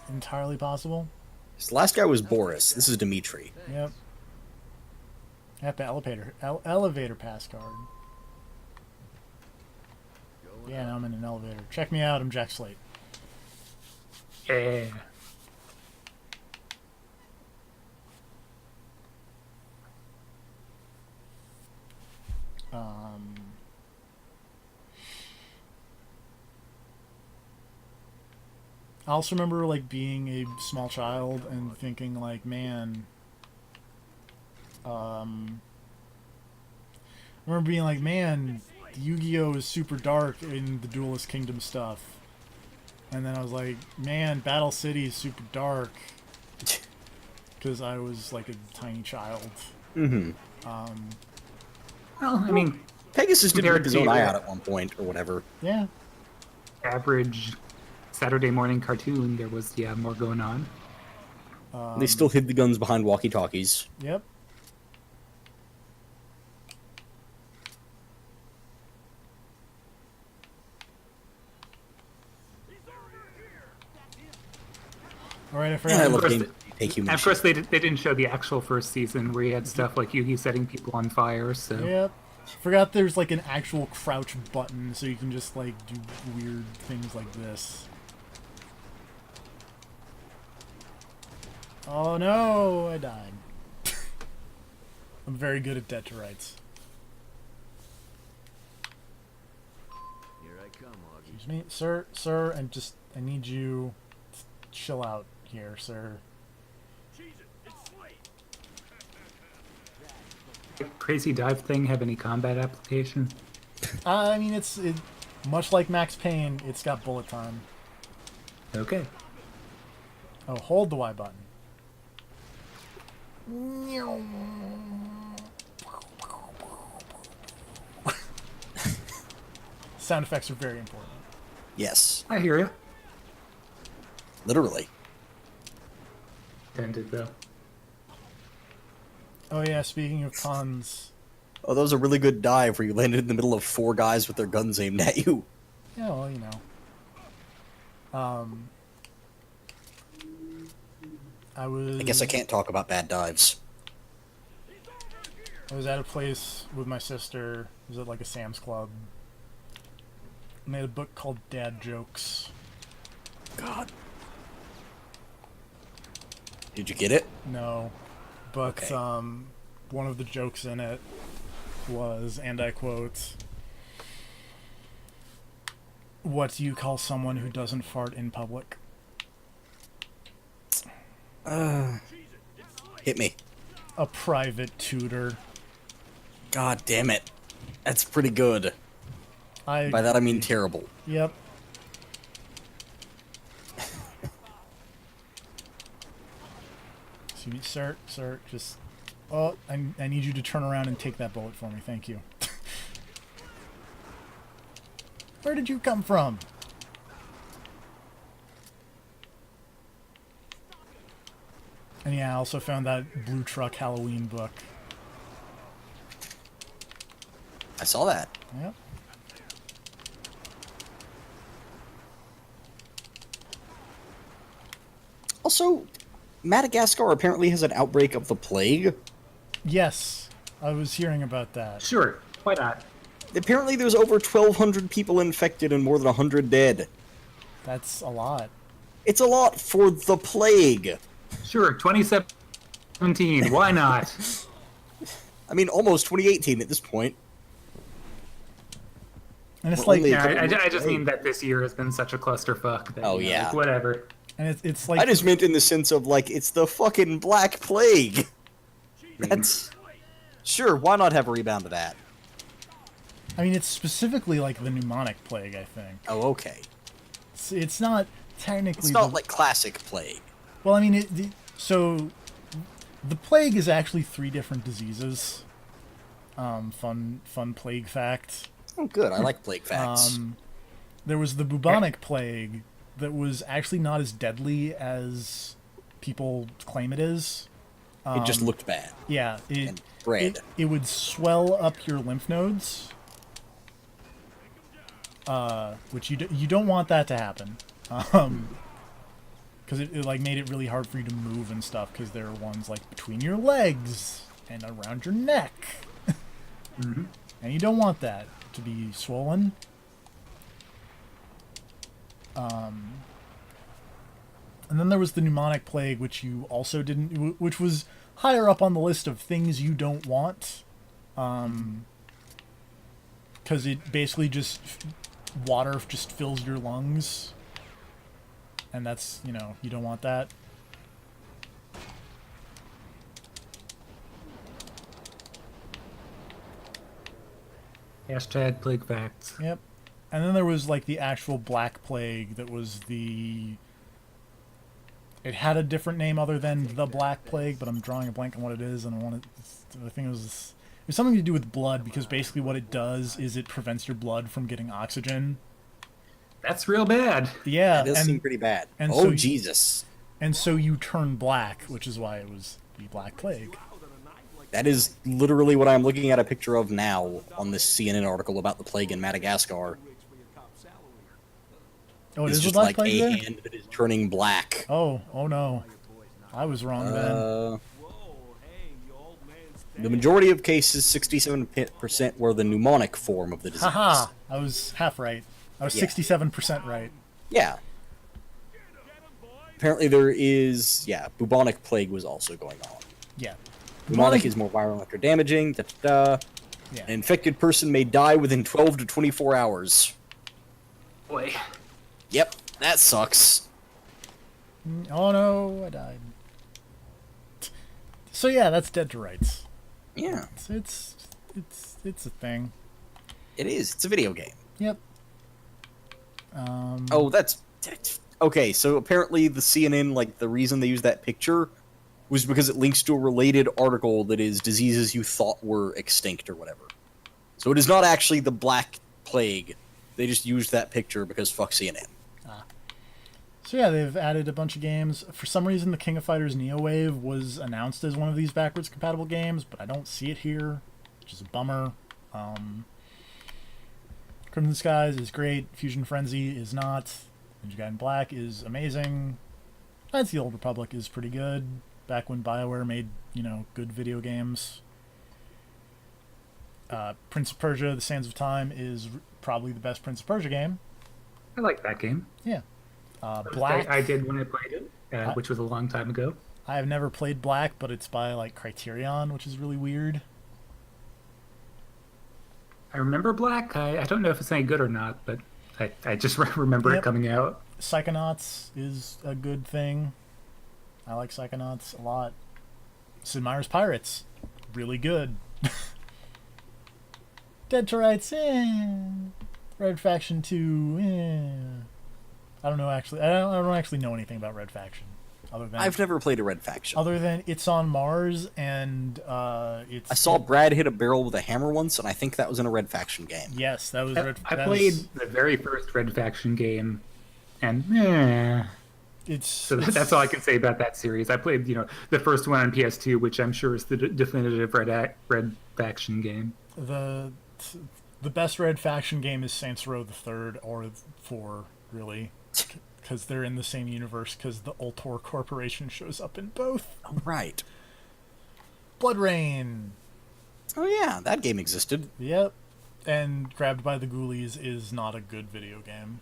Entirely possible. This last guy was Boris. This is Dmitri. Yep. I have the elevator pass card. Yeah, now I'm in an elevator. Check me out. I'm Jack Slate. Yeah. I also remember like being a small child and thinking like, man, I remember being like, man, Yu-Gi-Oh is super dark in the Duelist Kingdom stuff. And then I was like, man, Battle City is super dark. Because I was like a tiny child. Mm-hmm. Well, I mean, Pegasus did Compared rip his to own eye your- out at one point, or whatever. Yeah. average Saturday morning cartoon, there was more going on. They still hid the guns behind walkie-talkies. Yep. Alright, I And I forgot. love course games that take human And of shit. course, they didn't show the actual first season where you had stuff like Yugi setting people on fire. So Yep. Forgot there's like an actual crouch button so you can just like do weird things like this. Oh no, I died. I'm very good at Dead to Rights. Here I come, Augie. Excuse me, sir, and just I need you to chill out here, sir. crazy dive thing have any combat application? I mean, it's much like Max Payne. It's got bullet time. Okay. Oh, hold the Y button. Sound effects are very important. Yes. I hear you. Literally. Ended though. Oh yeah, speaking of puns. Oh, that was a really good dive where you landed in the middle of 4 guys with their guns aimed at you. Yeah, well, you know. I guess I can't talk about bad dives. I was at a place with my sister. It was at like a Sam's Club. And they had a book called Dad Jokes. God. Did you get it? No. But Okay. one of the jokes in it was, and I quote, "What do you call someone who doesn't fart in public?" Hit me. A private tutor. God damn it. That's pretty good. By that I mean terrible. Yep. Excuse me, sir, just... Oh, I need you to turn around and take that bullet for me, thank you. Where did you come from? And yeah, I also found that Blue Truck Halloween book. I saw that. Yep. Also, Madagascar apparently has an outbreak of the plague. Yes, I was hearing about that. Sure, why not? Apparently there's over 1,200 people infected and more than 100 dead. That's a lot. It's a lot for the plague. Sure, 2017. Why not? I mean, almost 2018 at this point. And it's We're like, only- Yeah, I just Hey. mean that this year has been such a clusterfuck. That, Oh, you know, yeah. like, whatever. and it's like, I just meant in the sense of, like, it's the fucking Black Plague. That's... Sure, why not have a rebound of that? I mean, it's specifically like the pneumonic plague, I think. Oh, okay. It's not technically. It's not the- like classic plague. Well, I mean, so the plague is actually 3 different diseases. Fun plague fact. Oh, good. I like plague facts. There was the bubonic plague that was actually not as deadly as people claim it is. It just looked bad. Yeah, And red. it would swell up your lymph nodes, which you don't want that to happen, because it like made it really hard for you to move and stuff. Because there are ones like between your legs and around your neck, and you don't want that to be swollen. And then there was the pneumonic plague, which you also didn't, which was higher up on the list of things you don't want, because it basically just water just fills your lungs, and that's, you know, you don't want that. Hashtag plague facts. Yep. And then there was like the actual black plague that was the. It had a different name other than the Black Plague, but I'm drawing a blank on what it is, and I think it was something to do with blood, because basically what it does is it prevents your blood from getting oxygen. That's real bad. Yeah, It does seem pretty bad. and Oh, so- Jesus. and so you turn black, which is why it was the Black Plague. That is literally what I'm looking at a picture of now on this CNN article about the plague in Madagascar. Oh, it It's is the just Black like Plague a there? hand that is turning black. Oh no. I was wrong then. The majority of cases, 67%, were the pneumonic form of the disease. Haha! I was half right. I was Yeah. 67% right. Yeah. Apparently there is, bubonic plague was also going on. Yeah. Pneumonic is more violent or damaging. Yeah. An infected person may die within 12 to 24 hours. Boy. Yep, that sucks. Oh no, I died. So yeah, that's Dead to Rights. Yeah, It's a thing. it is. It's a video game. Yep. Oh, that's... Okay, so apparently the CNN, like, the reason they used that picture was because it links to a related article that is diseases you thought were extinct or whatever. So it is not actually the Black Plague. They just used that picture because fuck CNN. So yeah, they've added a bunch of games. For some reason, the King of Fighters Neo Wave was announced as one of these backwards compatible games, but I don't see it here, which is a bummer. Crimson Skies is great. Fusion Frenzy is not. Ninja Gaiden Black is amazing. Knights of the Old Republic is pretty good. Back when BioWare made, good video games. Prince of Persia: The Sands of Time is probably the best Prince of Persia game. I like that game. Yeah. Black. I did when I played it, which was a long time ago. I have never played Black, but it's by Criterion, which is really weird. I remember Black. I don't know if it's any good or not, but I just remember it coming out. Psychonauts is a good thing. I like Psychonauts a lot. Sid Meier's Pirates, really good. Dead to Rights, Red Faction 2, I don't know actually. I don't actually know anything about Red Faction, other than I've never played a Red Faction. Other than it's on Mars and it's. I saw Brad hit a barrel with a hammer once, and I think that was in a Red Faction game. Yes, that was Red. I played the very first Red Faction game, and that's all I can say about that series. I played, the first one on PS2, which I'm sure is the definitive Red Faction game. The best Red Faction game is Saints Row the Third or 4, really. Because they're in the same universe, because the Ultor Corporation shows up in both. Oh, right. Blood Rain. Oh, yeah, that game existed. Yep. And Grabbed by the Ghoulies is not a good video game.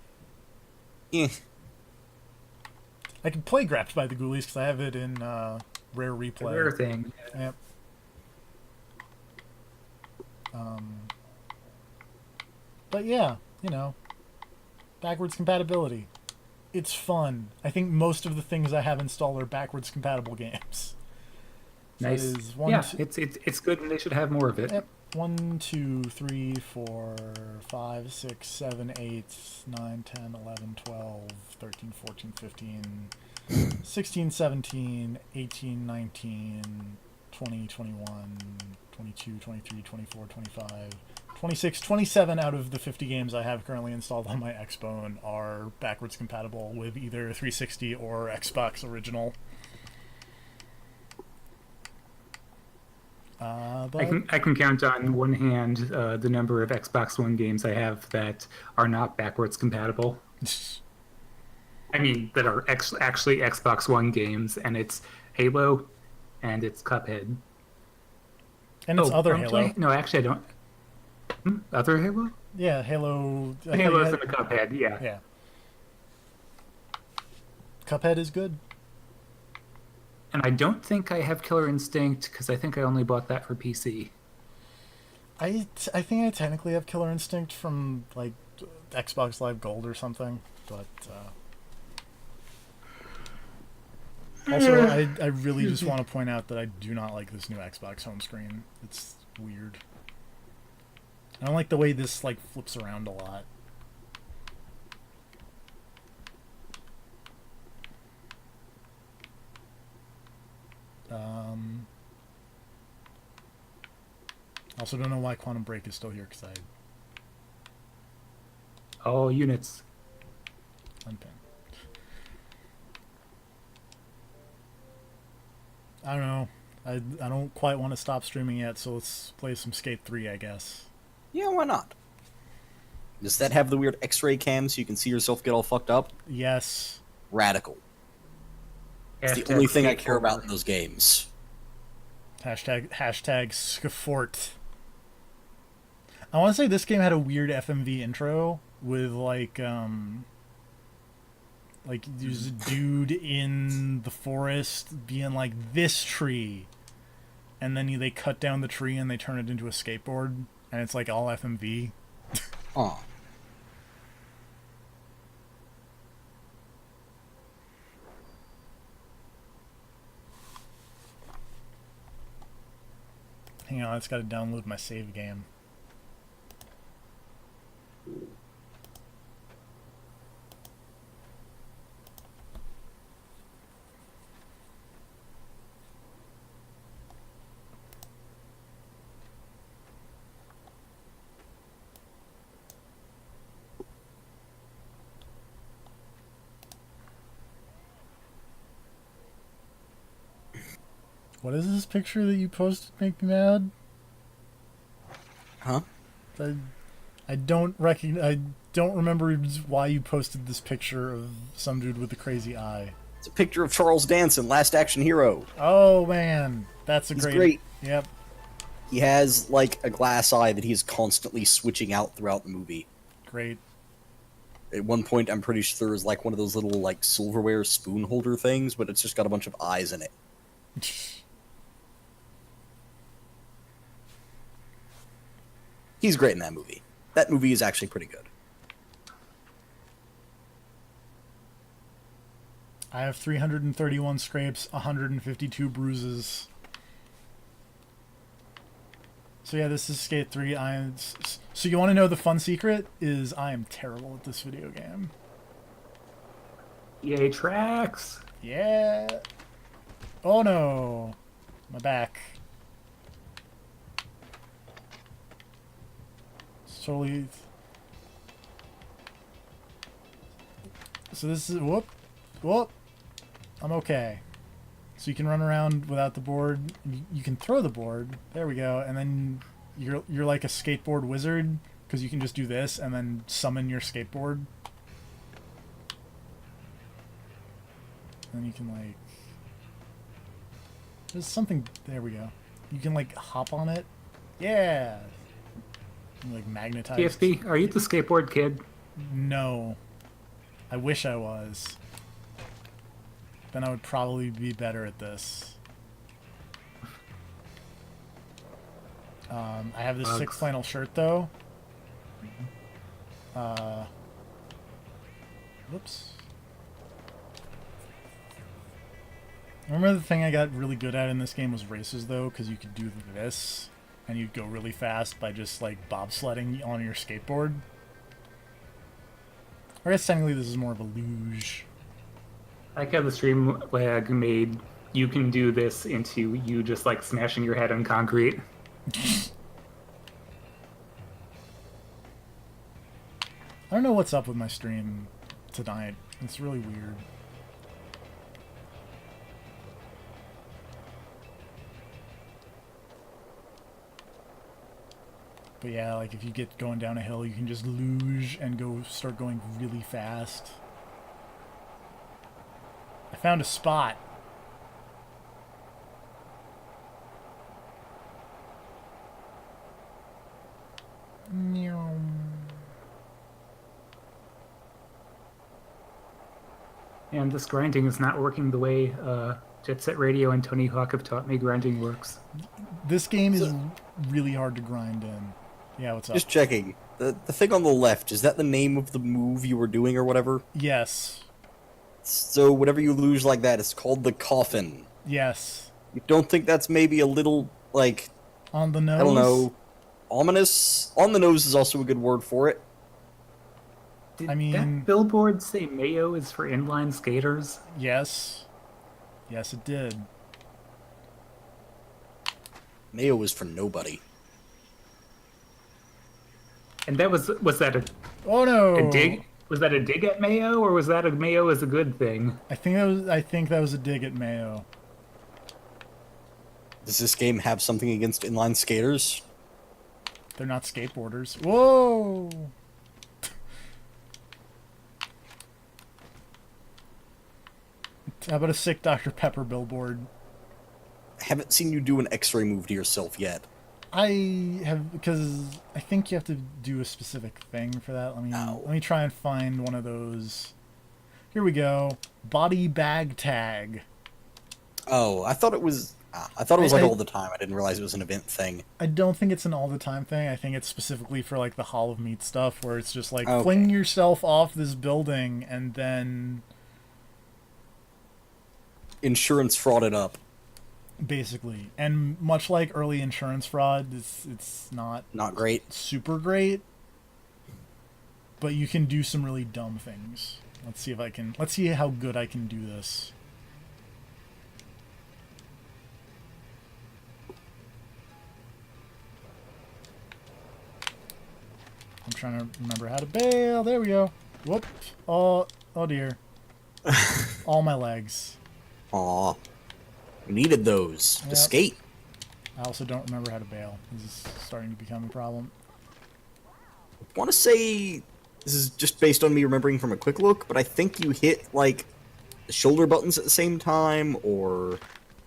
I can play Grabbed by the Ghoulies because I have it in Rare Replay. A rare thing. Yep. But yeah, backwards compatibility. It's fun. I think most of the things I have installed are backwards compatible games. Nice. It's good, and they should have more of it. Yep. 1, 2, 3, 4, 5, 6, 7, 8, 9, 10, 11, 12, 13, 14, 15, 16, 17, 18, 19, 20, 21, 22, 23, 24, 25, 26, 27 out of the 50 games I have currently installed on my Xbone are backwards compatible with either 360 or Xbox original. I can count on one hand the number of Xbox One games I have that are not backwards compatible. I mean, that are actually Xbox One games, and it's Halo, and it's Cuphead. And it's other Halo. No, actually, I don't. Other Halo? Yeah, Halo. Halo's in the Cuphead, yeah. Yeah. Cuphead is good. And I don't think I have Killer Instinct, because I think I only bought that for PC. I think I technically have Killer Instinct from, Xbox Live Gold or something, but... Also, I really just want to point out that I do not like this new Xbox home screen. It's weird. I don't like the way this, flips around a lot. I also don't know why Quantum Break is still here, because Oh, units. Unpin. I don't know. I don't quite want to stop streaming yet, so let's play some Skate 3, I guess. Yeah, why not? Does that have the weird X-ray cam so you can see yourself get all fucked up? Yes. Radical. It's the only thing I care about in those games. Hashtag Skafort. I want to say this game had a weird FMV intro with there's a dude in the forest being like, this tree, and then they cut down the tree and they turn it into a skateboard, and it's all FMV. Oh. Hang on, I just gotta download my save game. What is this picture that you posted make me mad? Huh? I don't remember why you posted this picture of some dude with a crazy eye. It's a picture of Charles Dance in Last Action Hero. Oh man, that's a He's great. great. Yep. He has, like, a glass eye that he's constantly switching out throughout the movie. Great. At one point, I'm pretty sure there's, like, one of those little, like, silverware spoon holder things, but it's just got a bunch of eyes in it. He's great in that movie. That movie is actually pretty good. I have 331 scrapes, 152 bruises. So yeah, this is Skate 3. So you want to know the fun secret? Is I am terrible at this video game. EA tracks. Yeah. Oh no. My back. It's totally... So this is... Whoop. Whoop. I'm okay. So you can run around without the board. You can throw the board. There we go. And then you're like a skateboard wizard because you can just do this and then summon your skateboard. And you can like... There's something... There we go. You can like hop on it. Yeah. You, like magnetize. PSP, are you the skateboard kid? No. I wish I was. Then I would probably be better at this. I have this sick flannel shirt though. Whoops. Remember the thing I got really good at in this game was races though, because you could do this and you'd go really fast by just like bobsledding on your skateboard. I guess technically this is more of a luge. I like how the stream lag made you can do this into you just like smashing your head on concrete. I don't know what's up with my stream tonight. It's really weird. But yeah, like if you get going down a hill, you can just luge and start going really fast. I found a spot. Meow. And this grinding is not working the way Jet Set Radio and Tony Hawk have taught me grinding works. This game is really hard to grind in. Yeah, what's up? Just checking. The thing on the left, is that the name of the move you were doing or whatever? Yes. So whenever you luge like that, it's called the coffin. Yes. You don't think that's maybe a little, like... On the nose? I don't know. Ominous? On the nose is also a good word for it. Did I mean- that billboard say Mayo is for inline skaters? Yes. Yes, it did. Mayo is for nobody. And that was that Oh no! a dig? Was that a dig at Mayo, or was that a Mayo is a good thing? I think that was a dig at Mayo. Does this game have something against inline skaters? They're not skateboarders. Whoa! How about a sick Dr. Pepper billboard? I haven't seen you do an X-ray move to yourself yet. I have, because I think you have to do a specific thing for that. Let me try and find one of those. Here we go. Body bag tag. Oh, I thought it was... I thought it was like all the time. I didn't realize it was an event thing. I don't think it's an all the time thing. I think it's specifically for like the Hall of Meat stuff, where it's just like Okay. fling yourself off this building and then Insurance frauded up. basically, and much like early insurance fraud, it's not Not great. super great, but you can do some really dumb things. Let's see how good I can do this. I'm trying to remember how to bail. There we go. Whoop. Oh dear. All my legs. Aw. We needed those. Yep. To skate. I also don't remember how to bail. This is starting to become a problem. I want to say this is just based on me remembering from a quick look, but I think you hit, like, the shoulder buttons at the same time, or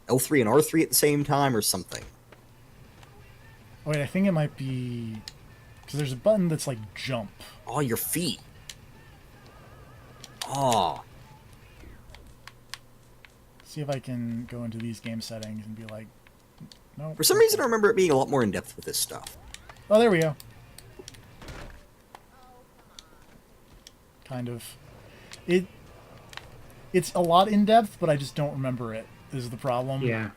L3 and R3 at the same time, or something. Oh, wait, I think it might be... Because there's a button that's like jump. Oh, your feet. Oh. See if I can go into these game settings and be like... No. For some reason, I remember it being a lot more in-depth with this stuff. Oh, there we go. Kind of. It's a lot in depth, but I just don't remember it. Is the problem? Yeah.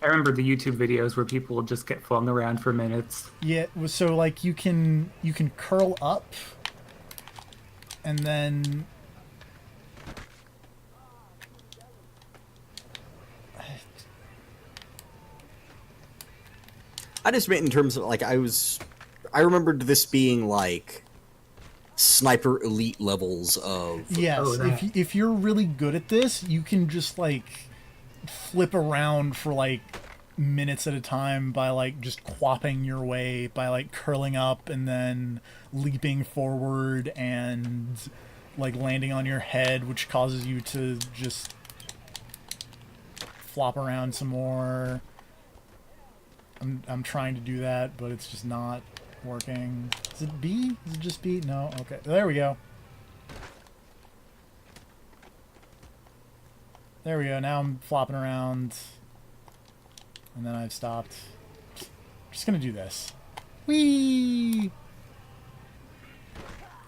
I remember the YouTube videos where people would just get flung around for minutes. Yeah. So like you can curl up, and then I just meant in terms of, like, I remembered this being, like, sniper elite levels of... yes. Oh, that. If you're really good at this, you can just like flip around for like minutes at a time by like just quapping your way, by like curling up and then leaping forward and like landing on your head, which causes you to just flop around some more. I'm trying to do that, but it's just not working. Is it B? Is it just B? No? Okay. There we go. There we go. Now I'm flopping around. And then I've stopped. I'm just gonna do this. Whee!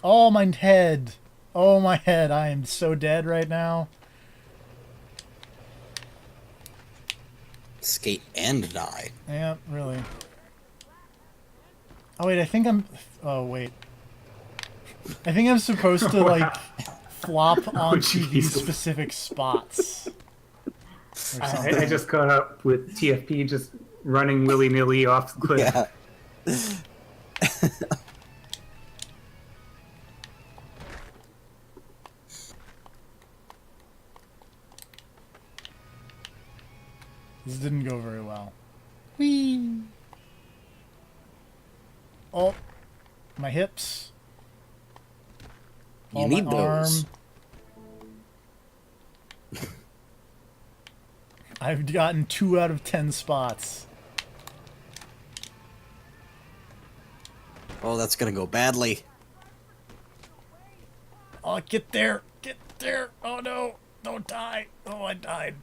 Oh, my head. Oh, my head. I am so dead right now. Skate and die. Yeah, really. Oh, wait, I think I'm... Oh, wait. I think I'm supposed to, like, flop onto these Jesus. specific spots. Or something. I just caught up with TFP just running willy-nilly off the cliff. Yeah. This didn't go very well. Whee! Oh, my hips. You Oh, need my those. arm. I've gotten 2 out of 10 spots. Oh, that's gonna go badly. Oh, get there! Get there! Oh no! Don't die! Oh, I died.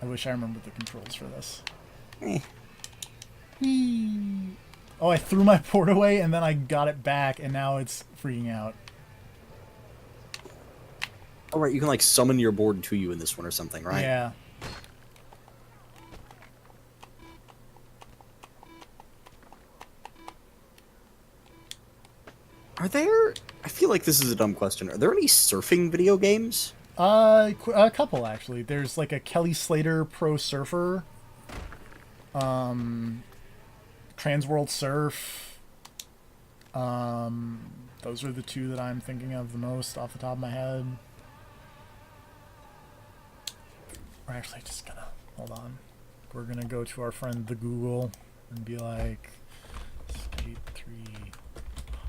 I wish I remembered the controls for this. Eh. Whee! Oh, I threw my board away and then I got it back and now it's freaking out. All right, you can, like, summon your board to you in this one or something, right? Yeah. Are there... I feel like this is a dumb question. Are there any surfing video games? A couple actually. There's like a Kelly Slater Pro Surfer, Transworld Surf. Those are the 2 that I'm thinking of the most off the top of my head. We're actually just gonna hold on. We're gonna go to our friend the Google and be like, Skate 3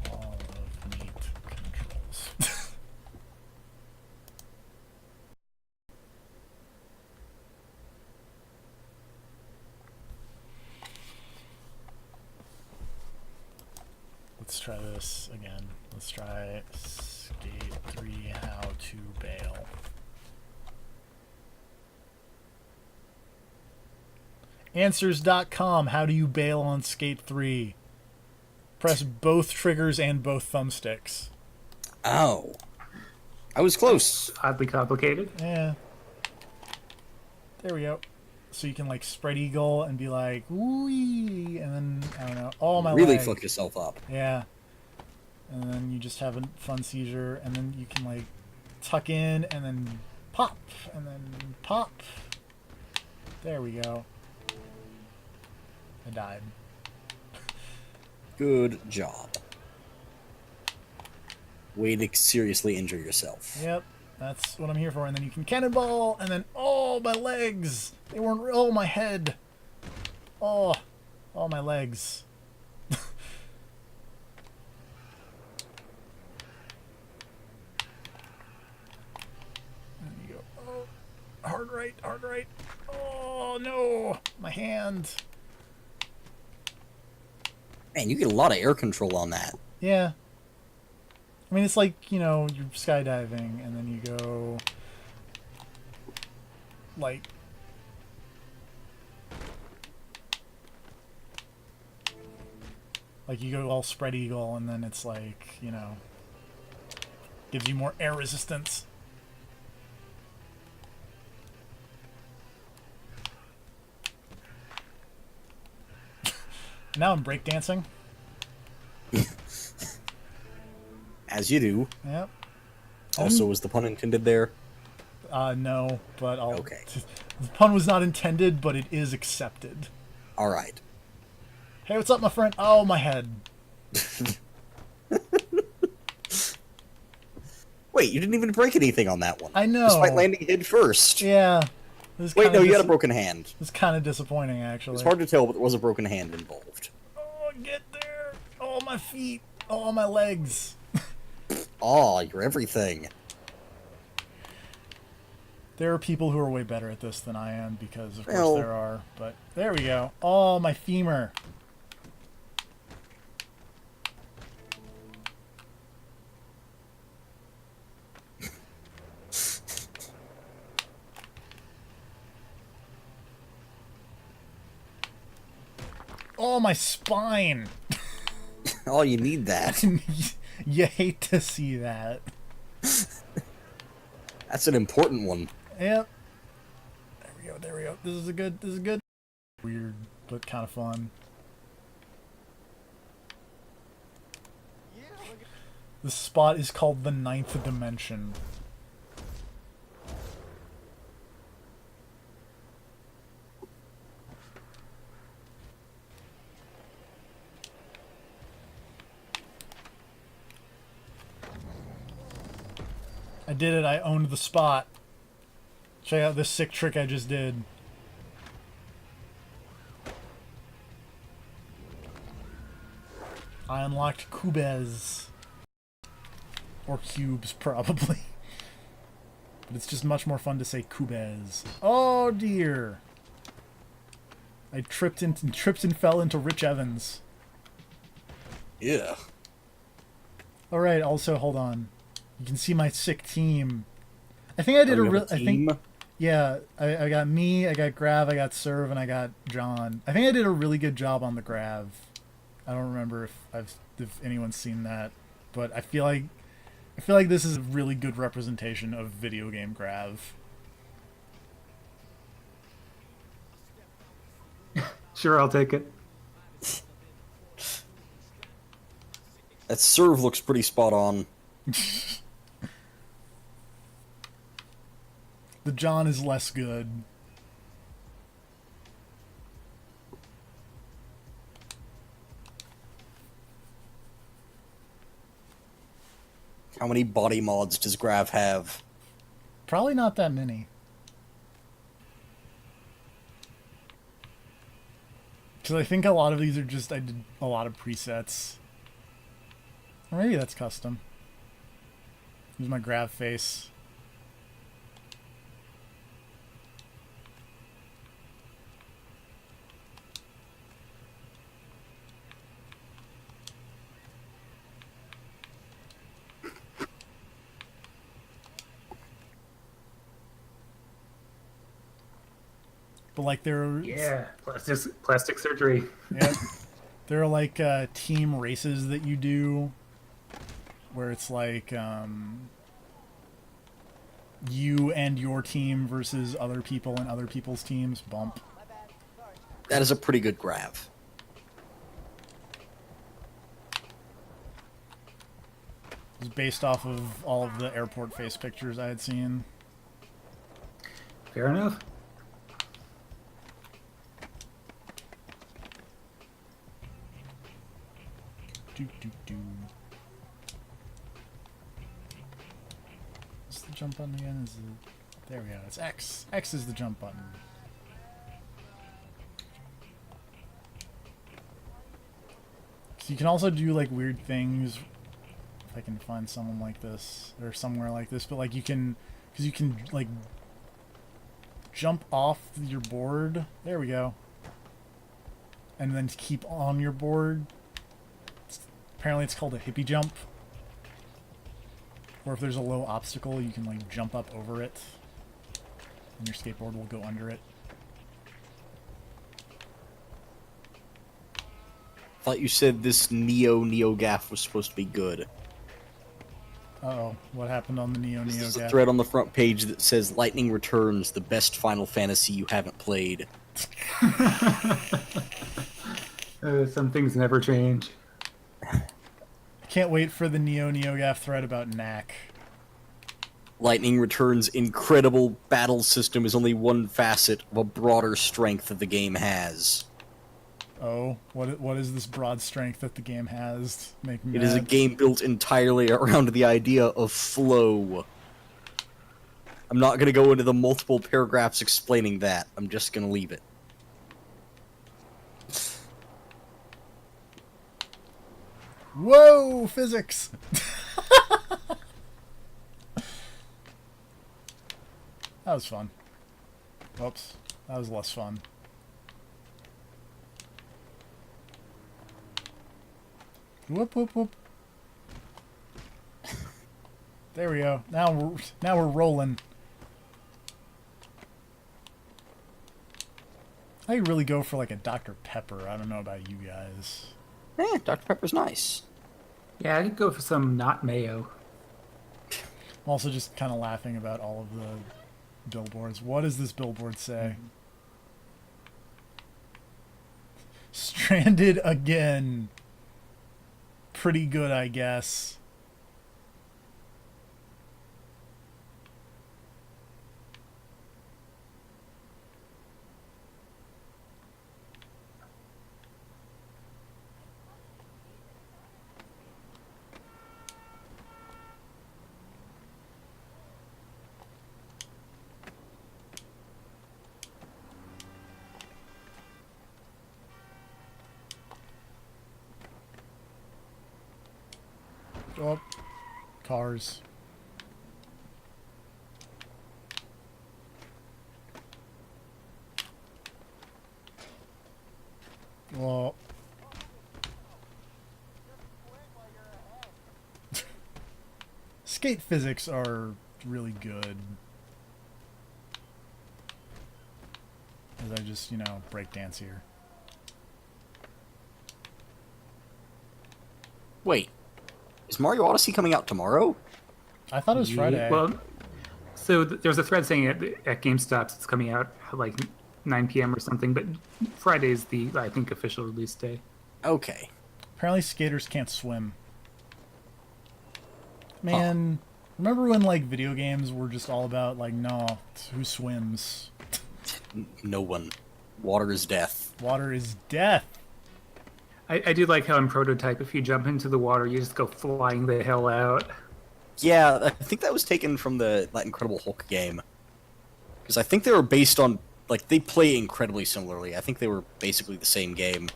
Hall of Meat controls. Let's try this again. Let's try Skate 3 How to Bail. Answers.com. How do you bail on Skate 3? Press both triggers and both thumbsticks. Oh. I was close. Oddly complicated. Yeah. There we go. So you can like spread eagle and be like, wee, and then, I don't know, oh my Really leg. fuck yourself up. Yeah. And then you just have a fun seizure, and then you can like tuck in and then pop, and then pop. There we go. I died. Good job. Way to seriously injure yourself. Yep, that's what I'm here for. And then you can cannonball, and then, oh Oh, my legs! They weren't. Oh, my head! Oh, oh, my legs. There you go. Oh, hard right, hard right. Oh, no! My hand. Man, you get a lot of air control on that. Yeah. I mean, it's like, you know, you're skydiving, and then you go, like, you go all spread eagle, and then it's like, you know, gives you more air resistance. Now I'm breakdancing. As you do. Yep. Also, was the pun intended there? No, but I'll... Okay. The pun was not intended, but it is accepted. Alright. Hey, what's up, my friend? Oh, my head. Wait, you didn't even break anything on that one. I know. Despite landing head first. Yeah. Wait, no, you had a broken hand. It's kind of disappointing, actually. It's hard to tell, but there was a broken hand involved. Oh, get there. Oh, my feet. Oh, my legs. Aw, you're everything. There are people who are way better at this than I am, because of Well, course there are. But there we go. Oh, my femur. Oh, my spine. Oh, you need that. You hate to see that. That's an important one. Yep. There we go. There we go. This is good. Weird, but kind of fun. This spot is called the Ninth Dimension. I did it. I owned the spot. Check out this sick trick I just did. I unlocked cubes. Or cubes, probably. But it's just much more fun to say cubes. Oh dear! I tripped and fell into Rich Evans. Yeah. Alright, also, hold on. You can see my sick team. I think I did yeah, I got me, I got Grav, I got Serv, and I got John. I think I did a really good job on the Grav. I don't remember if anyone's seen that, but I feel like this is a really good representation of video game Grav. Sure, I'll take it. That serve looks pretty spot on. The John is less good. How many body mods does Grav have? Probably not that many. Because I think a lot of these are just, I did a lot of presets. Or maybe that's custom. Here's my Grav face. But like Yeah, plastic surgery. yeah, there are like team races that you do where it's like you and your team versus other people and other people's teams. Bump. That is a pretty good Grav. It was based off of all of the airport face pictures I had seen. Fair enough. What's the jump button again? Is it There we go. It's X. X is the jump button. So you can also do like weird things. If I can find someone like this or somewhere like this, but like you can, because you can like jump off your board. There we go. And then keep on your board. Apparently it's called a hippie jump. Or if there's a low obstacle, you can like jump up over it. And your skateboard will go under it. Thought you said this NeoGAF was supposed to be good. Uh-oh. What happened on the There's a NeoGAF? thread on the front page that says Lightning Returns, the best Final Fantasy you haven't played. Some things never change. Can't wait for the NeoGAF thread about Knack. Lightning Returns' incredible battle system is only one facet of a broader strength that the game has. Oh, what is this broad strength that the game has? Make me It is a mad. game built entirely around the idea of flow. I'm not going to go into the multiple paragraphs explaining that. I'm just going to leave it. Whoa, physics! That was fun. Whoops, that was less fun. Whoop whoop whoop. There we go. Now we're rolling. I could really go for like a Dr. Pepper. I don't know about you guys. Dr. Pepper's nice. Yeah, I could go for some not mayo. I'm also just kind of laughing about all of the billboards. What does this billboard say? Stranded again. Pretty good, I guess. Oh, cars. Well, skate physics are really good. As I just, break dance here. Wait, is Mario Odyssey coming out tomorrow? I thought it was Friday. Well, so there's a thread saying at GameStop it's coming out at like 9 p.m. or something, but Friday's the, I think, official release day. Okay. Apparently skaters can't swim. Man, remember when like video games were just all about like, no, who swims? No one. Water is death. Water is death. I do like how in Prototype, if you jump into the water, you just go flying the hell out. Yeah, I think that was taken from that Incredible Hulk game. Because I think they were based on, like, they play incredibly similarly. I think they were basically the same game.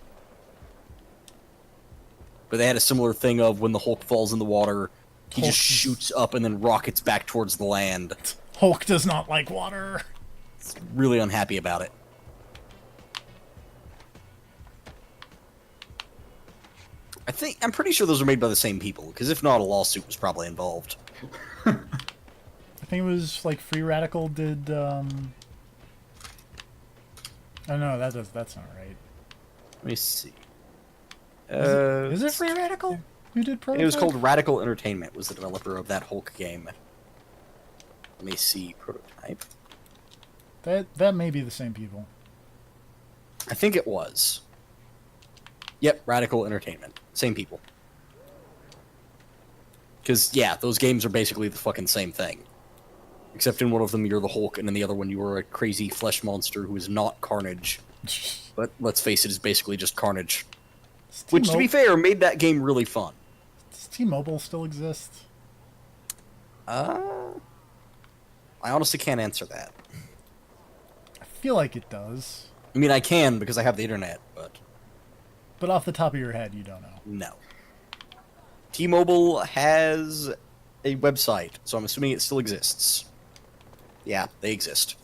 But they had a similar thing of when the Hulk falls in the water, he just shoots up and then rockets back towards the land. Hulk does not like water. Really unhappy about it. I'm pretty sure those were made by the same people, because if not, a lawsuit was probably involved. I think it was like Free Radical did. Oh no, that's not right. Let me see. Is it Free Radical? Who did Prototype? It was called Radical Entertainment, was the developer of that Hulk game. Let me see. Prototype. That may be the same people. I think it was. Yep, Radical Entertainment. Same people. Because, yeah, those games are basically the fucking same thing. Except in one of them you're the Hulk, and in the other one you were a crazy flesh monster who is not Carnage. But let's face it, is basically just Carnage. Which, to be fair, made that game really fun. Does T-Mobile still exist? I I honestly can't answer that. I feel like it does. I mean, I can because I have the internet, but But off the top of your head, you don't know. no. T-Mobile has a website, so I'm assuming it still exists. Yeah, they exist.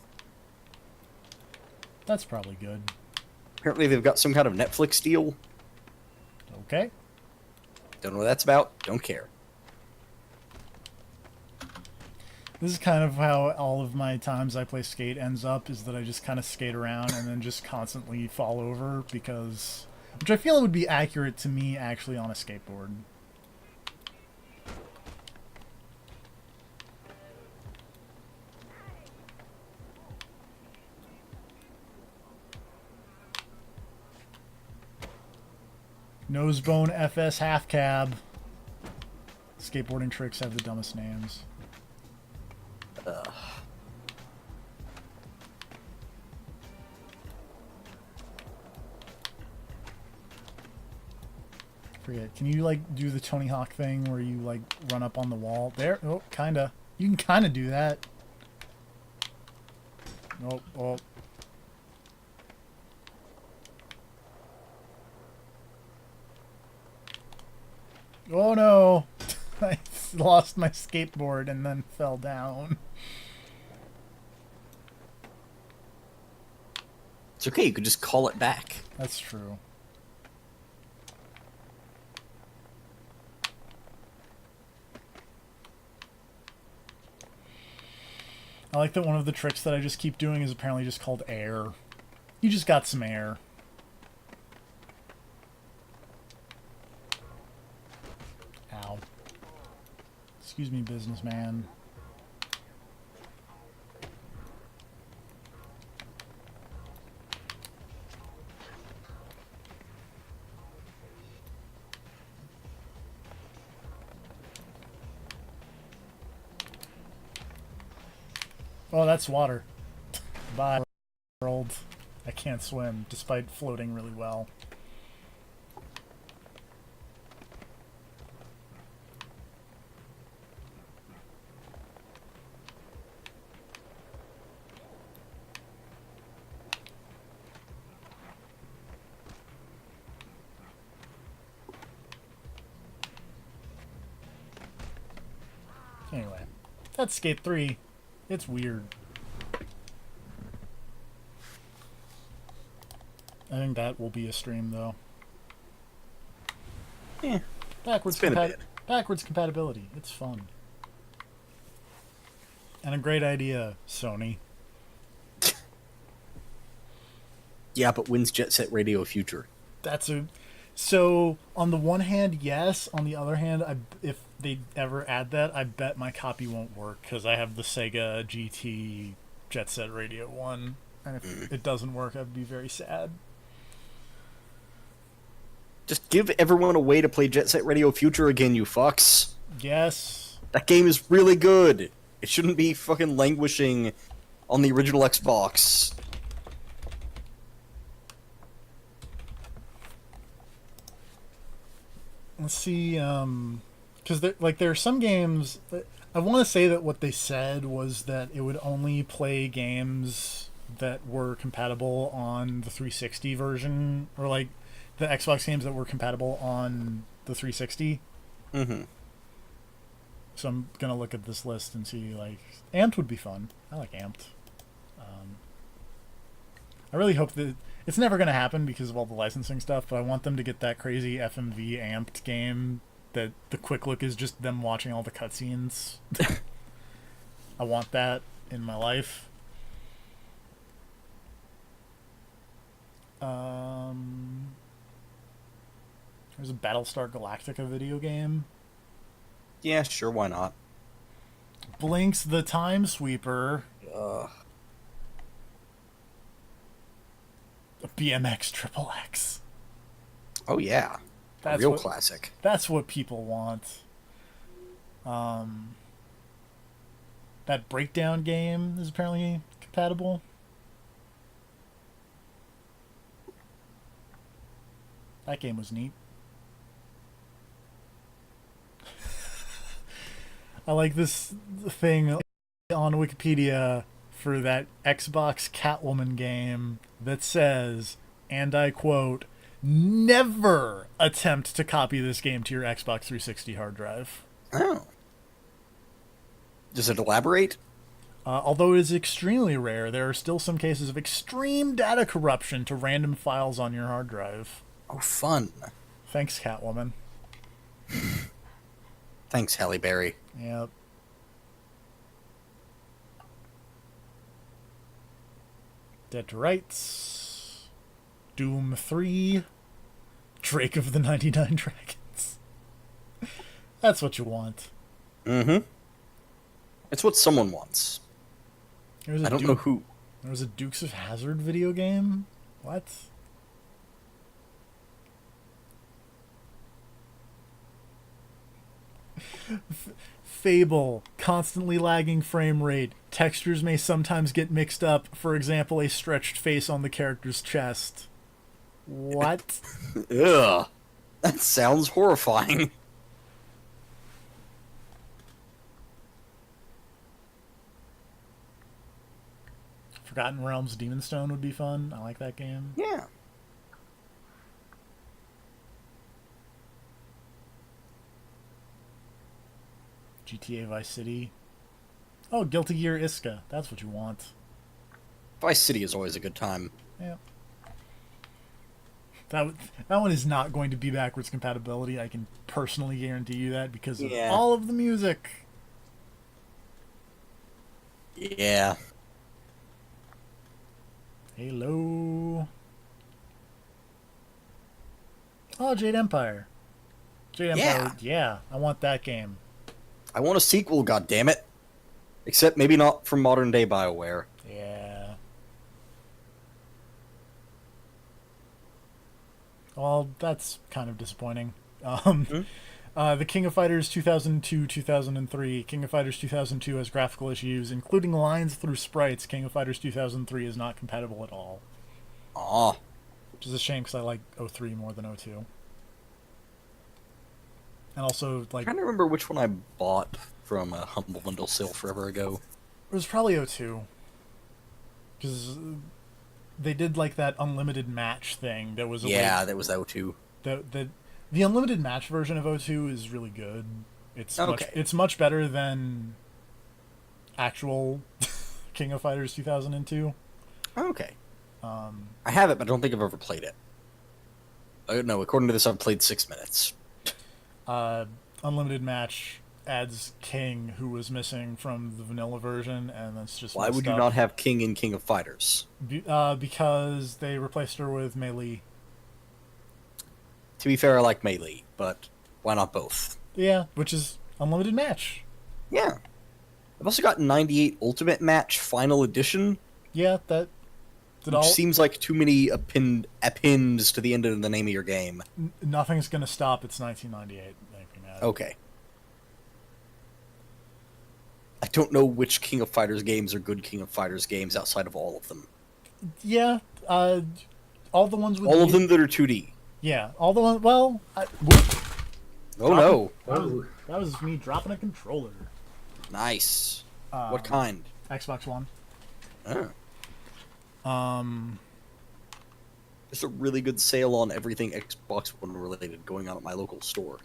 That's probably good. Apparently they've got some kind of Netflix deal. Okay. Don't know what that's about. Don't care. This is kind of how all of my times I play skate ends up, is that I just kind of skate around and then just constantly fall over because... Which I feel would be accurate to me actually on a skateboard. Nosebone FS half cab. Skateboarding tricks have the dumbest names. Forget. Can you like do the Tony Hawk thing where you like run up on the wall? There. Oh, kinda. You can kinda do that. Nope. Oh. Oh no! I lost my skateboard and then fell down. It's okay, you could just call it back. That's true. I like that one of the tricks that I just keep doing is apparently just called air. You just got some air. Ow. Excuse me, businessman. Oh, that's water. Bye, world. I can't swim, despite floating really well. Anyway, that's Skate 3. It's weird. I think that will be a stream, though. Yeah. Backwards, It's been a bit. backwards compatibility. It's fun. And a great idea, Sony. Yeah, but when's Jet Set Radio Future? That's a... So, on the one hand, yes. On the other hand, if they ever add that, I bet my copy won't work, because I have the Sega GT Jet Set Radio 1. And if it doesn't work, I'd be very sad. Just give everyone a way to play Jet Set Radio Future again, you fucks. Yes. That game is really good. It shouldn't be fucking languishing on the original Xbox. Let's see, because there are some games that, I want to say that what they said was that it would only play games that were compatible on the 360 version, or like the Xbox games that were compatible on the 360. Mm-hmm. So I'm gonna look at this list and see, like, Amped would be fun. I like Amped. I really hope that it's never gonna happen because of all the licensing stuff, but I want them to get that crazy FMV Amped game that the quick look is just them watching all the cutscenes. I want that in my life. There's a Battlestar Galactica video game. Yeah, sure, why not? Blinks the Time Sweeper. A BMX Triple X. Oh yeah, a real classic. That's what people want. That Breakdown game is apparently compatible. That game was neat. I like this thing on Wikipedia for that Xbox Catwoman game that says, and I quote, "Never attempt to copy this game to your Xbox 360 hard drive." Oh. Does it elaborate? Although it is extremely rare, there are still some cases of extreme data corruption to random files on your hard drive. Oh, fun. Thanks, Catwoman. Thanks, Halle Berry. Yep. Dead to Rights. Doom 3. Drake of the 99 Dragons. That's what you want. Mm-hmm. It's what someone wants. There's I don't know who. There was a Dukes of Hazzard video game? What? Fable, constantly lagging frame rate. Textures may sometimes get mixed up. For example, a stretched face on the character's chest. What? Ugh. That sounds horrifying. Forgotten Realms Demon Stone would be fun. I like that game. Yeah. GTA Vice City. Oh, Guilty Gear Iska. That's what you want. Vice City is always a good time. Yeah. That one is not going to be backwards compatibility. I can personally guarantee you that because of all of the music. Yeah. Halo. Oh, Jade Empire. Jade Empire. Yeah, I want that game. I want a sequel, goddammit. Except maybe not from modern day BioWare. Yeah. Well, that's kind of disappointing. The King of Fighters 2002-2003. King of Fighters 2002 has graphical issues, including lines through sprites. King of Fighters 2003 is not compatible at all. Aw. Which is a shame because I like 03 more than 02. And also, like... I'm trying to remember which one I bought from a Humble Bundle sale forever ago. It was probably 02. Because they did, like, that unlimited match thing that was... that was 02. The unlimited match version of 02 is really good. It's much better than actual King of Fighters 2002. Okay. I have it, but I don't think I've ever played it. No, according to this, I've played 6 minutes. Unlimited match adds King, who was missing from the vanilla version, and that's just... Why would you not have King in King of Fighters? Because they replaced her with Melee. To be fair, I like Melee, but why not both? Yeah, which is unlimited match. Yeah. I've also got 98 Ultimate Match Final Edition. Yeah, which seems like too many appends to the end of the name of your game. Nothing's gonna stop. It's 1998. Okay. I don't know which King of Fighters games are good King of Fighters games outside of all of them. Yeah, all the ones with... All of them that are 2D. Yeah, all the ones... Well... no. That was me dropping a controller. Nice. What kind? Xbox One. Oh. There's a really good sale on everything Xbox One related going on at my local store.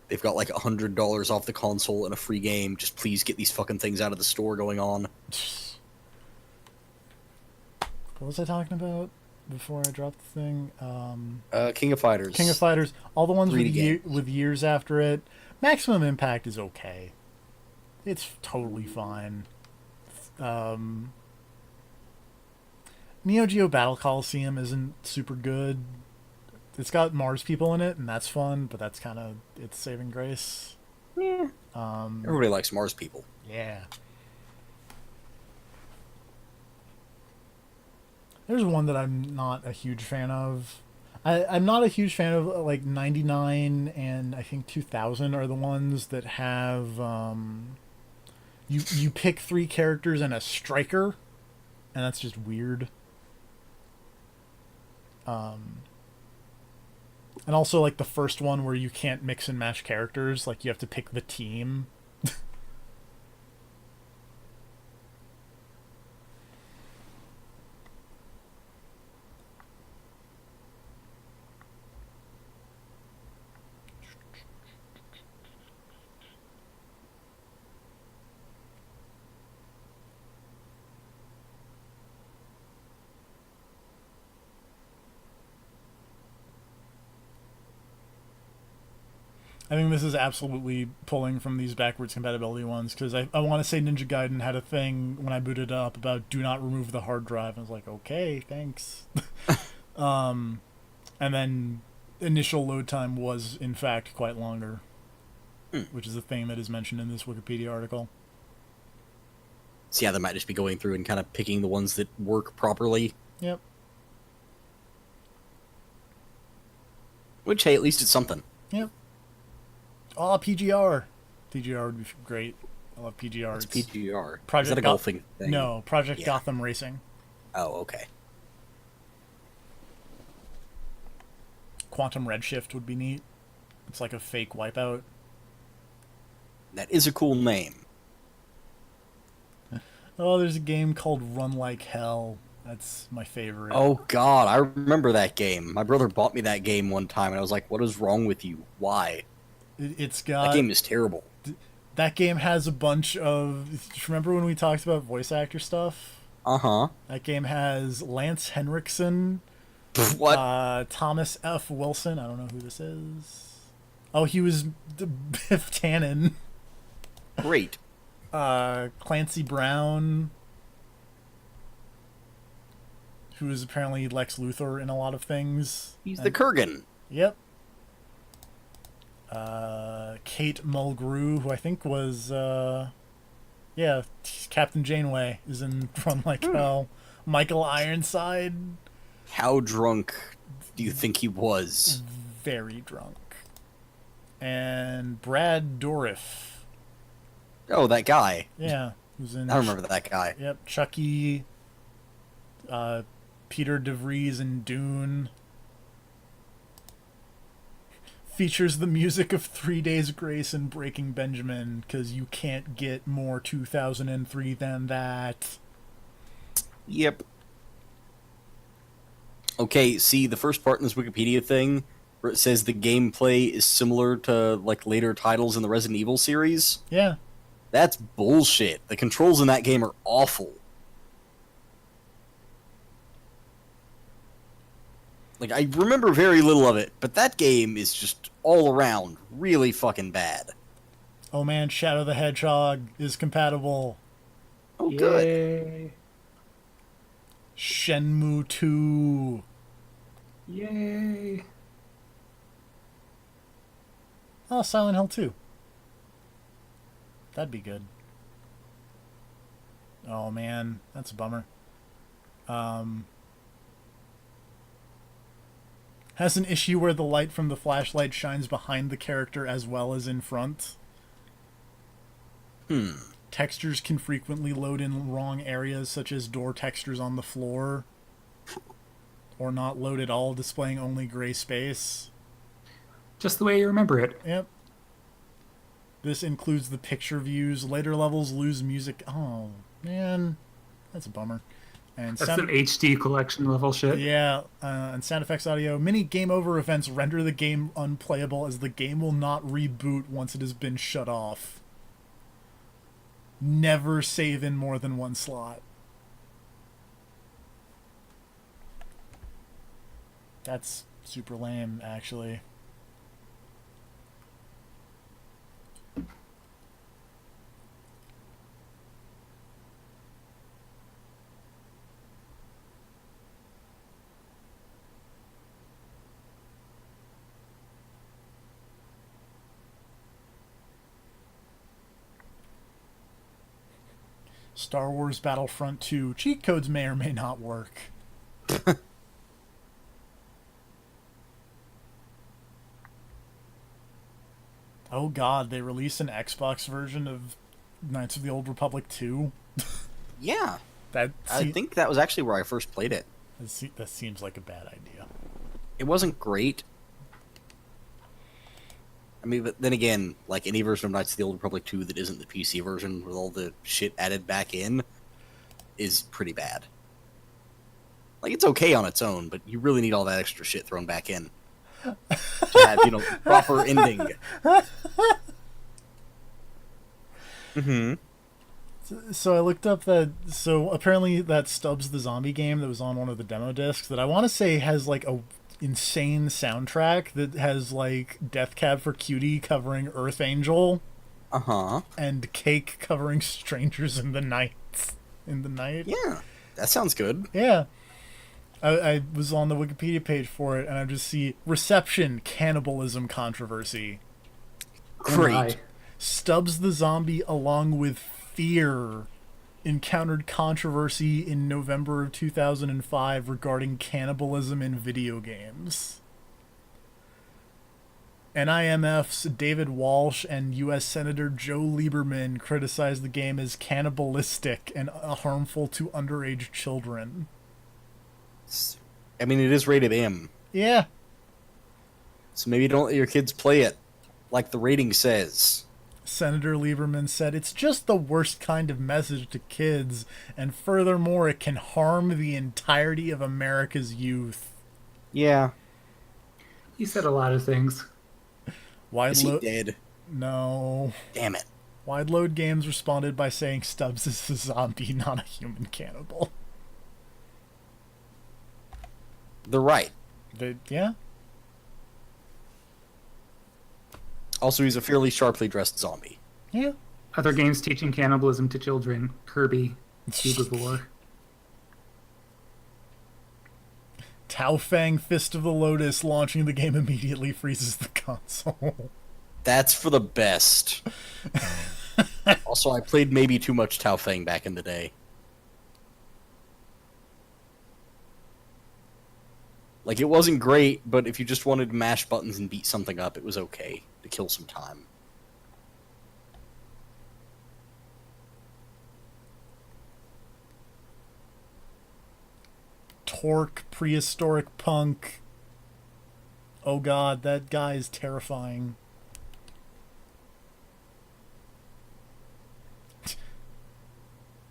They've got like $100 off the console and a free game. Just please get these fucking things out of the store going on. What was I talking about before I dropped the thing? King of Fighters. King of Fighters. All the ones with with years after it. Maximum Impact is okay. It's totally fine. Neo Geo Battle Coliseum isn't super good. It's got Mars people in it, and that's fun, but that's kind of its saving grace. Yeah. Everybody likes Mars people. Yeah. There's one that I'm not a huge fan of. I'm not a huge fan of, like, 99 and I think 2000 are the ones that have, you pick 3 characters and a striker, and that's just weird. And also, like, the first one where you can't mix and match characters, like, you have to pick the team. I think this is absolutely pulling from these backwards compatibility ones, because I want to say Ninja Gaiden had a thing when I booted it up about do not remove the hard drive. I was like, okay, thanks. And then initial load time was, in fact, quite longer, which is a thing that is mentioned in this Wikipedia article. So yeah, they might just be going through and kind of picking the ones that work properly. Yep. Which, hey, at least it's something. Yep. Oh, PGR. PGR would be great. I love PGR. It's PGR. Project Is that a golfing thing? No, Project Yeah. Gotham Racing. Oh, okay. Quantum Redshift would be neat. It's like a fake Wipeout. That is a cool name. Oh, there's a game called Run Like Hell. That's my favorite. Oh god, I remember that game. My brother bought me that game one time, and I was like, "What is wrong with you? Why?" It's got... That game is terrible. That game has a bunch of... Remember when we talked about voice actor stuff? Uh-huh. That game has Lance Henriksen, What? Thomas F. Wilson. I don't know who this is. Oh, he was Biff Tannen. Great. Clancy Brown, who is apparently Lex Luthor in a lot of things. He's the Kurgan. Yep. Kate Mulgrew, who I think was, Captain Janeway, is in Run Like Hell. Michael Ironside. How drunk do you think he was? Very drunk. And Brad Dourif. Oh, that guy. Yeah, who's in... I remember that guy. Yep, Chucky, Peter DeVries in Dune. Features the music of 3 Days Grace and Breaking Benjamin, because you can't get more 2003 than that. Yep. Okay, see, the first part in this Wikipedia thing, where it says the gameplay is similar to, like, later titles in the Resident Evil series... Yeah. That's bullshit. The controls in that game are awful. Like, I remember very little of it, but that game is just all around really fucking bad. Oh man, Shadow the Hedgehog is compatible. Oh, good. Yay. Shenmue 2. Yay. Oh, Silent Hill 2. That'd be good. Oh man, that's a bummer. Has an issue where the light from the flashlight shines behind the character as well as in front. Textures can frequently load in wrong areas, such as door textures on the floor. Or not load at all, displaying only gray space. Just the way you remember it. Yep. This includes the picture views. Later levels lose music. Oh, man. That's a bummer. And That's some HD collection level shit. yeah, and sound effects audio. Many game over events render the game unplayable as the game will not reboot once it has been shut off. Never save in more than one slot. That's super lame, actually. Star Wars Battlefront 2. Cheat codes may or may not work. Oh god, they released an Xbox version of Knights of the Old Republic 2? Yeah. I think that was actually where I first played it. that seems like a bad idea. It wasn't great. I mean, but then again, like any version of Knights of the Old Republic 2 that isn't the PC version with all the shit added back in is pretty bad. Like, it's okay on its own, but you really need all that extra shit thrown back in to have, proper ending. Mm-hmm. So I looked up that. So apparently that Stubbs the Zombie game that was on one of the demo discs that I want to say has like a insane soundtrack that has like Death Cab for Cutie covering Earth Angel Uh-huh. and Cake covering Strangers in the Night. In the night. Yeah. That sounds good. Yeah. I was on the Wikipedia page for it, and I just see reception cannibalism controversy. Great. My. Stubbs the Zombie, along with Fear, encountered controversy in November of 2005 regarding cannibalism in video games. NIMF's David Walsh and U.S. Senator Joe Lieberman criticized the game as cannibalistic and harmful to underage children. I mean, it is rated M, Yeah. so maybe don't let your kids play it like the rating says. Senator Lieberman said, "It's just the worst kind of message to kids, and furthermore, it can harm the entirety of America's youth." Yeah. He said a lot of things. Wide Is he Load... dead? No. Damn it. Wide Load Games responded by saying Stubbs is a zombie, not a human cannibal. They're right. Yeah? Also, he's a fairly sharply dressed zombie. Yeah. Other games teaching cannibalism to children. Kirby. Herbivore. Tao Fang Fist of the Lotus launching the game immediately freezes the console. That's for the best. Also, I played maybe too much Tao Feng back in the day. Like, it wasn't great, but if you just wanted to mash buttons and beat something up, it was okay to kill some time. Torque, Prehistoric Punk. Oh god, that guy is terrifying.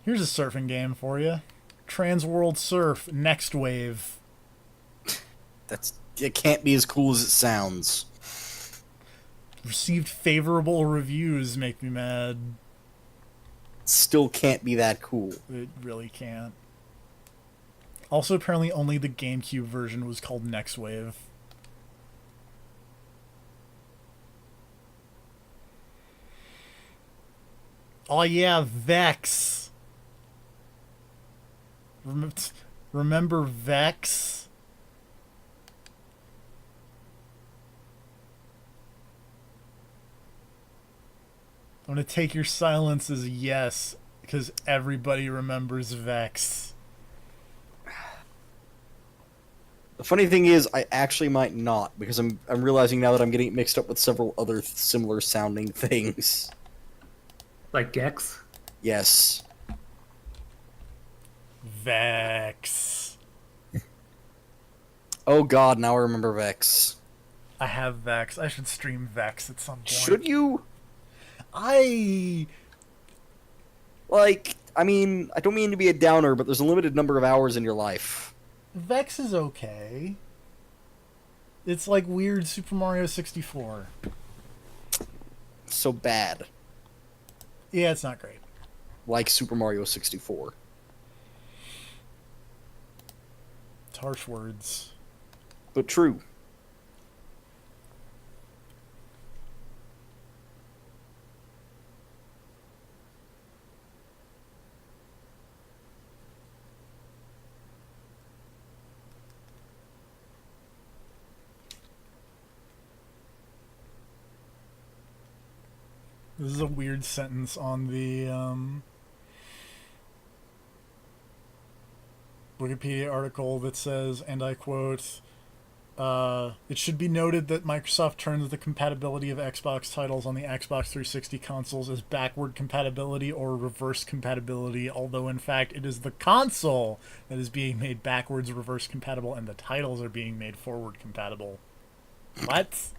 Here's a surfing game for you. Transworld Surf, Next Wave. It can't be as cool as it sounds. Received favorable reviews, make me mad. Still can't be that cool. It really can't. Also, apparently only the GameCube version was called Next Wave. Oh yeah, Vex. Remember Vex? I'm gonna take your silence as a yes, because everybody remembers Vex. The funny thing is, I actually might not, because I'm realizing now that I'm getting it mixed up with several other similar sounding things. Like Gex. Yes. Vex. Oh god, now I remember Vex. I have Vex. I should stream Vex at some point. Should you? I I mean, I don't mean to be a downer, but there's a limited number of hours in your life. Vex is okay. It's like weird Super Mario 64. So bad. Yeah, it's not great. Like Super Mario 64. It's harsh words. But true. This is a weird sentence on the Wikipedia article that says, and I quote, it should be noted that Microsoft turns the compatibility of Xbox titles on the Xbox 360 consoles as backward compatibility or reverse compatibility, although in fact it is the console that is being made backwards reverse compatible and the titles are being made forward compatible. What?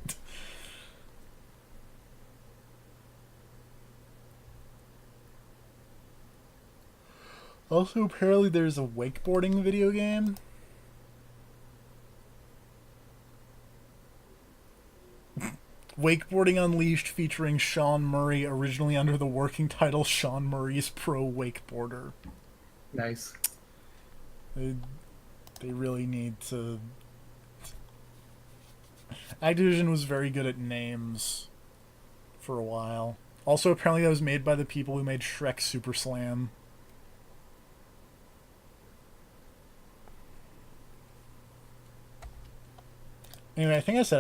Also, apparently there's a wakeboarding video game. Wakeboarding Unleashed featuring Sean Murray, originally under the working title Sean Murray's Pro Wakeboarder. Nice. They really need to Activision was very good at names for a while. Also, apparently that was made by the people who made Shrek Super Slam. Anyway, I think I said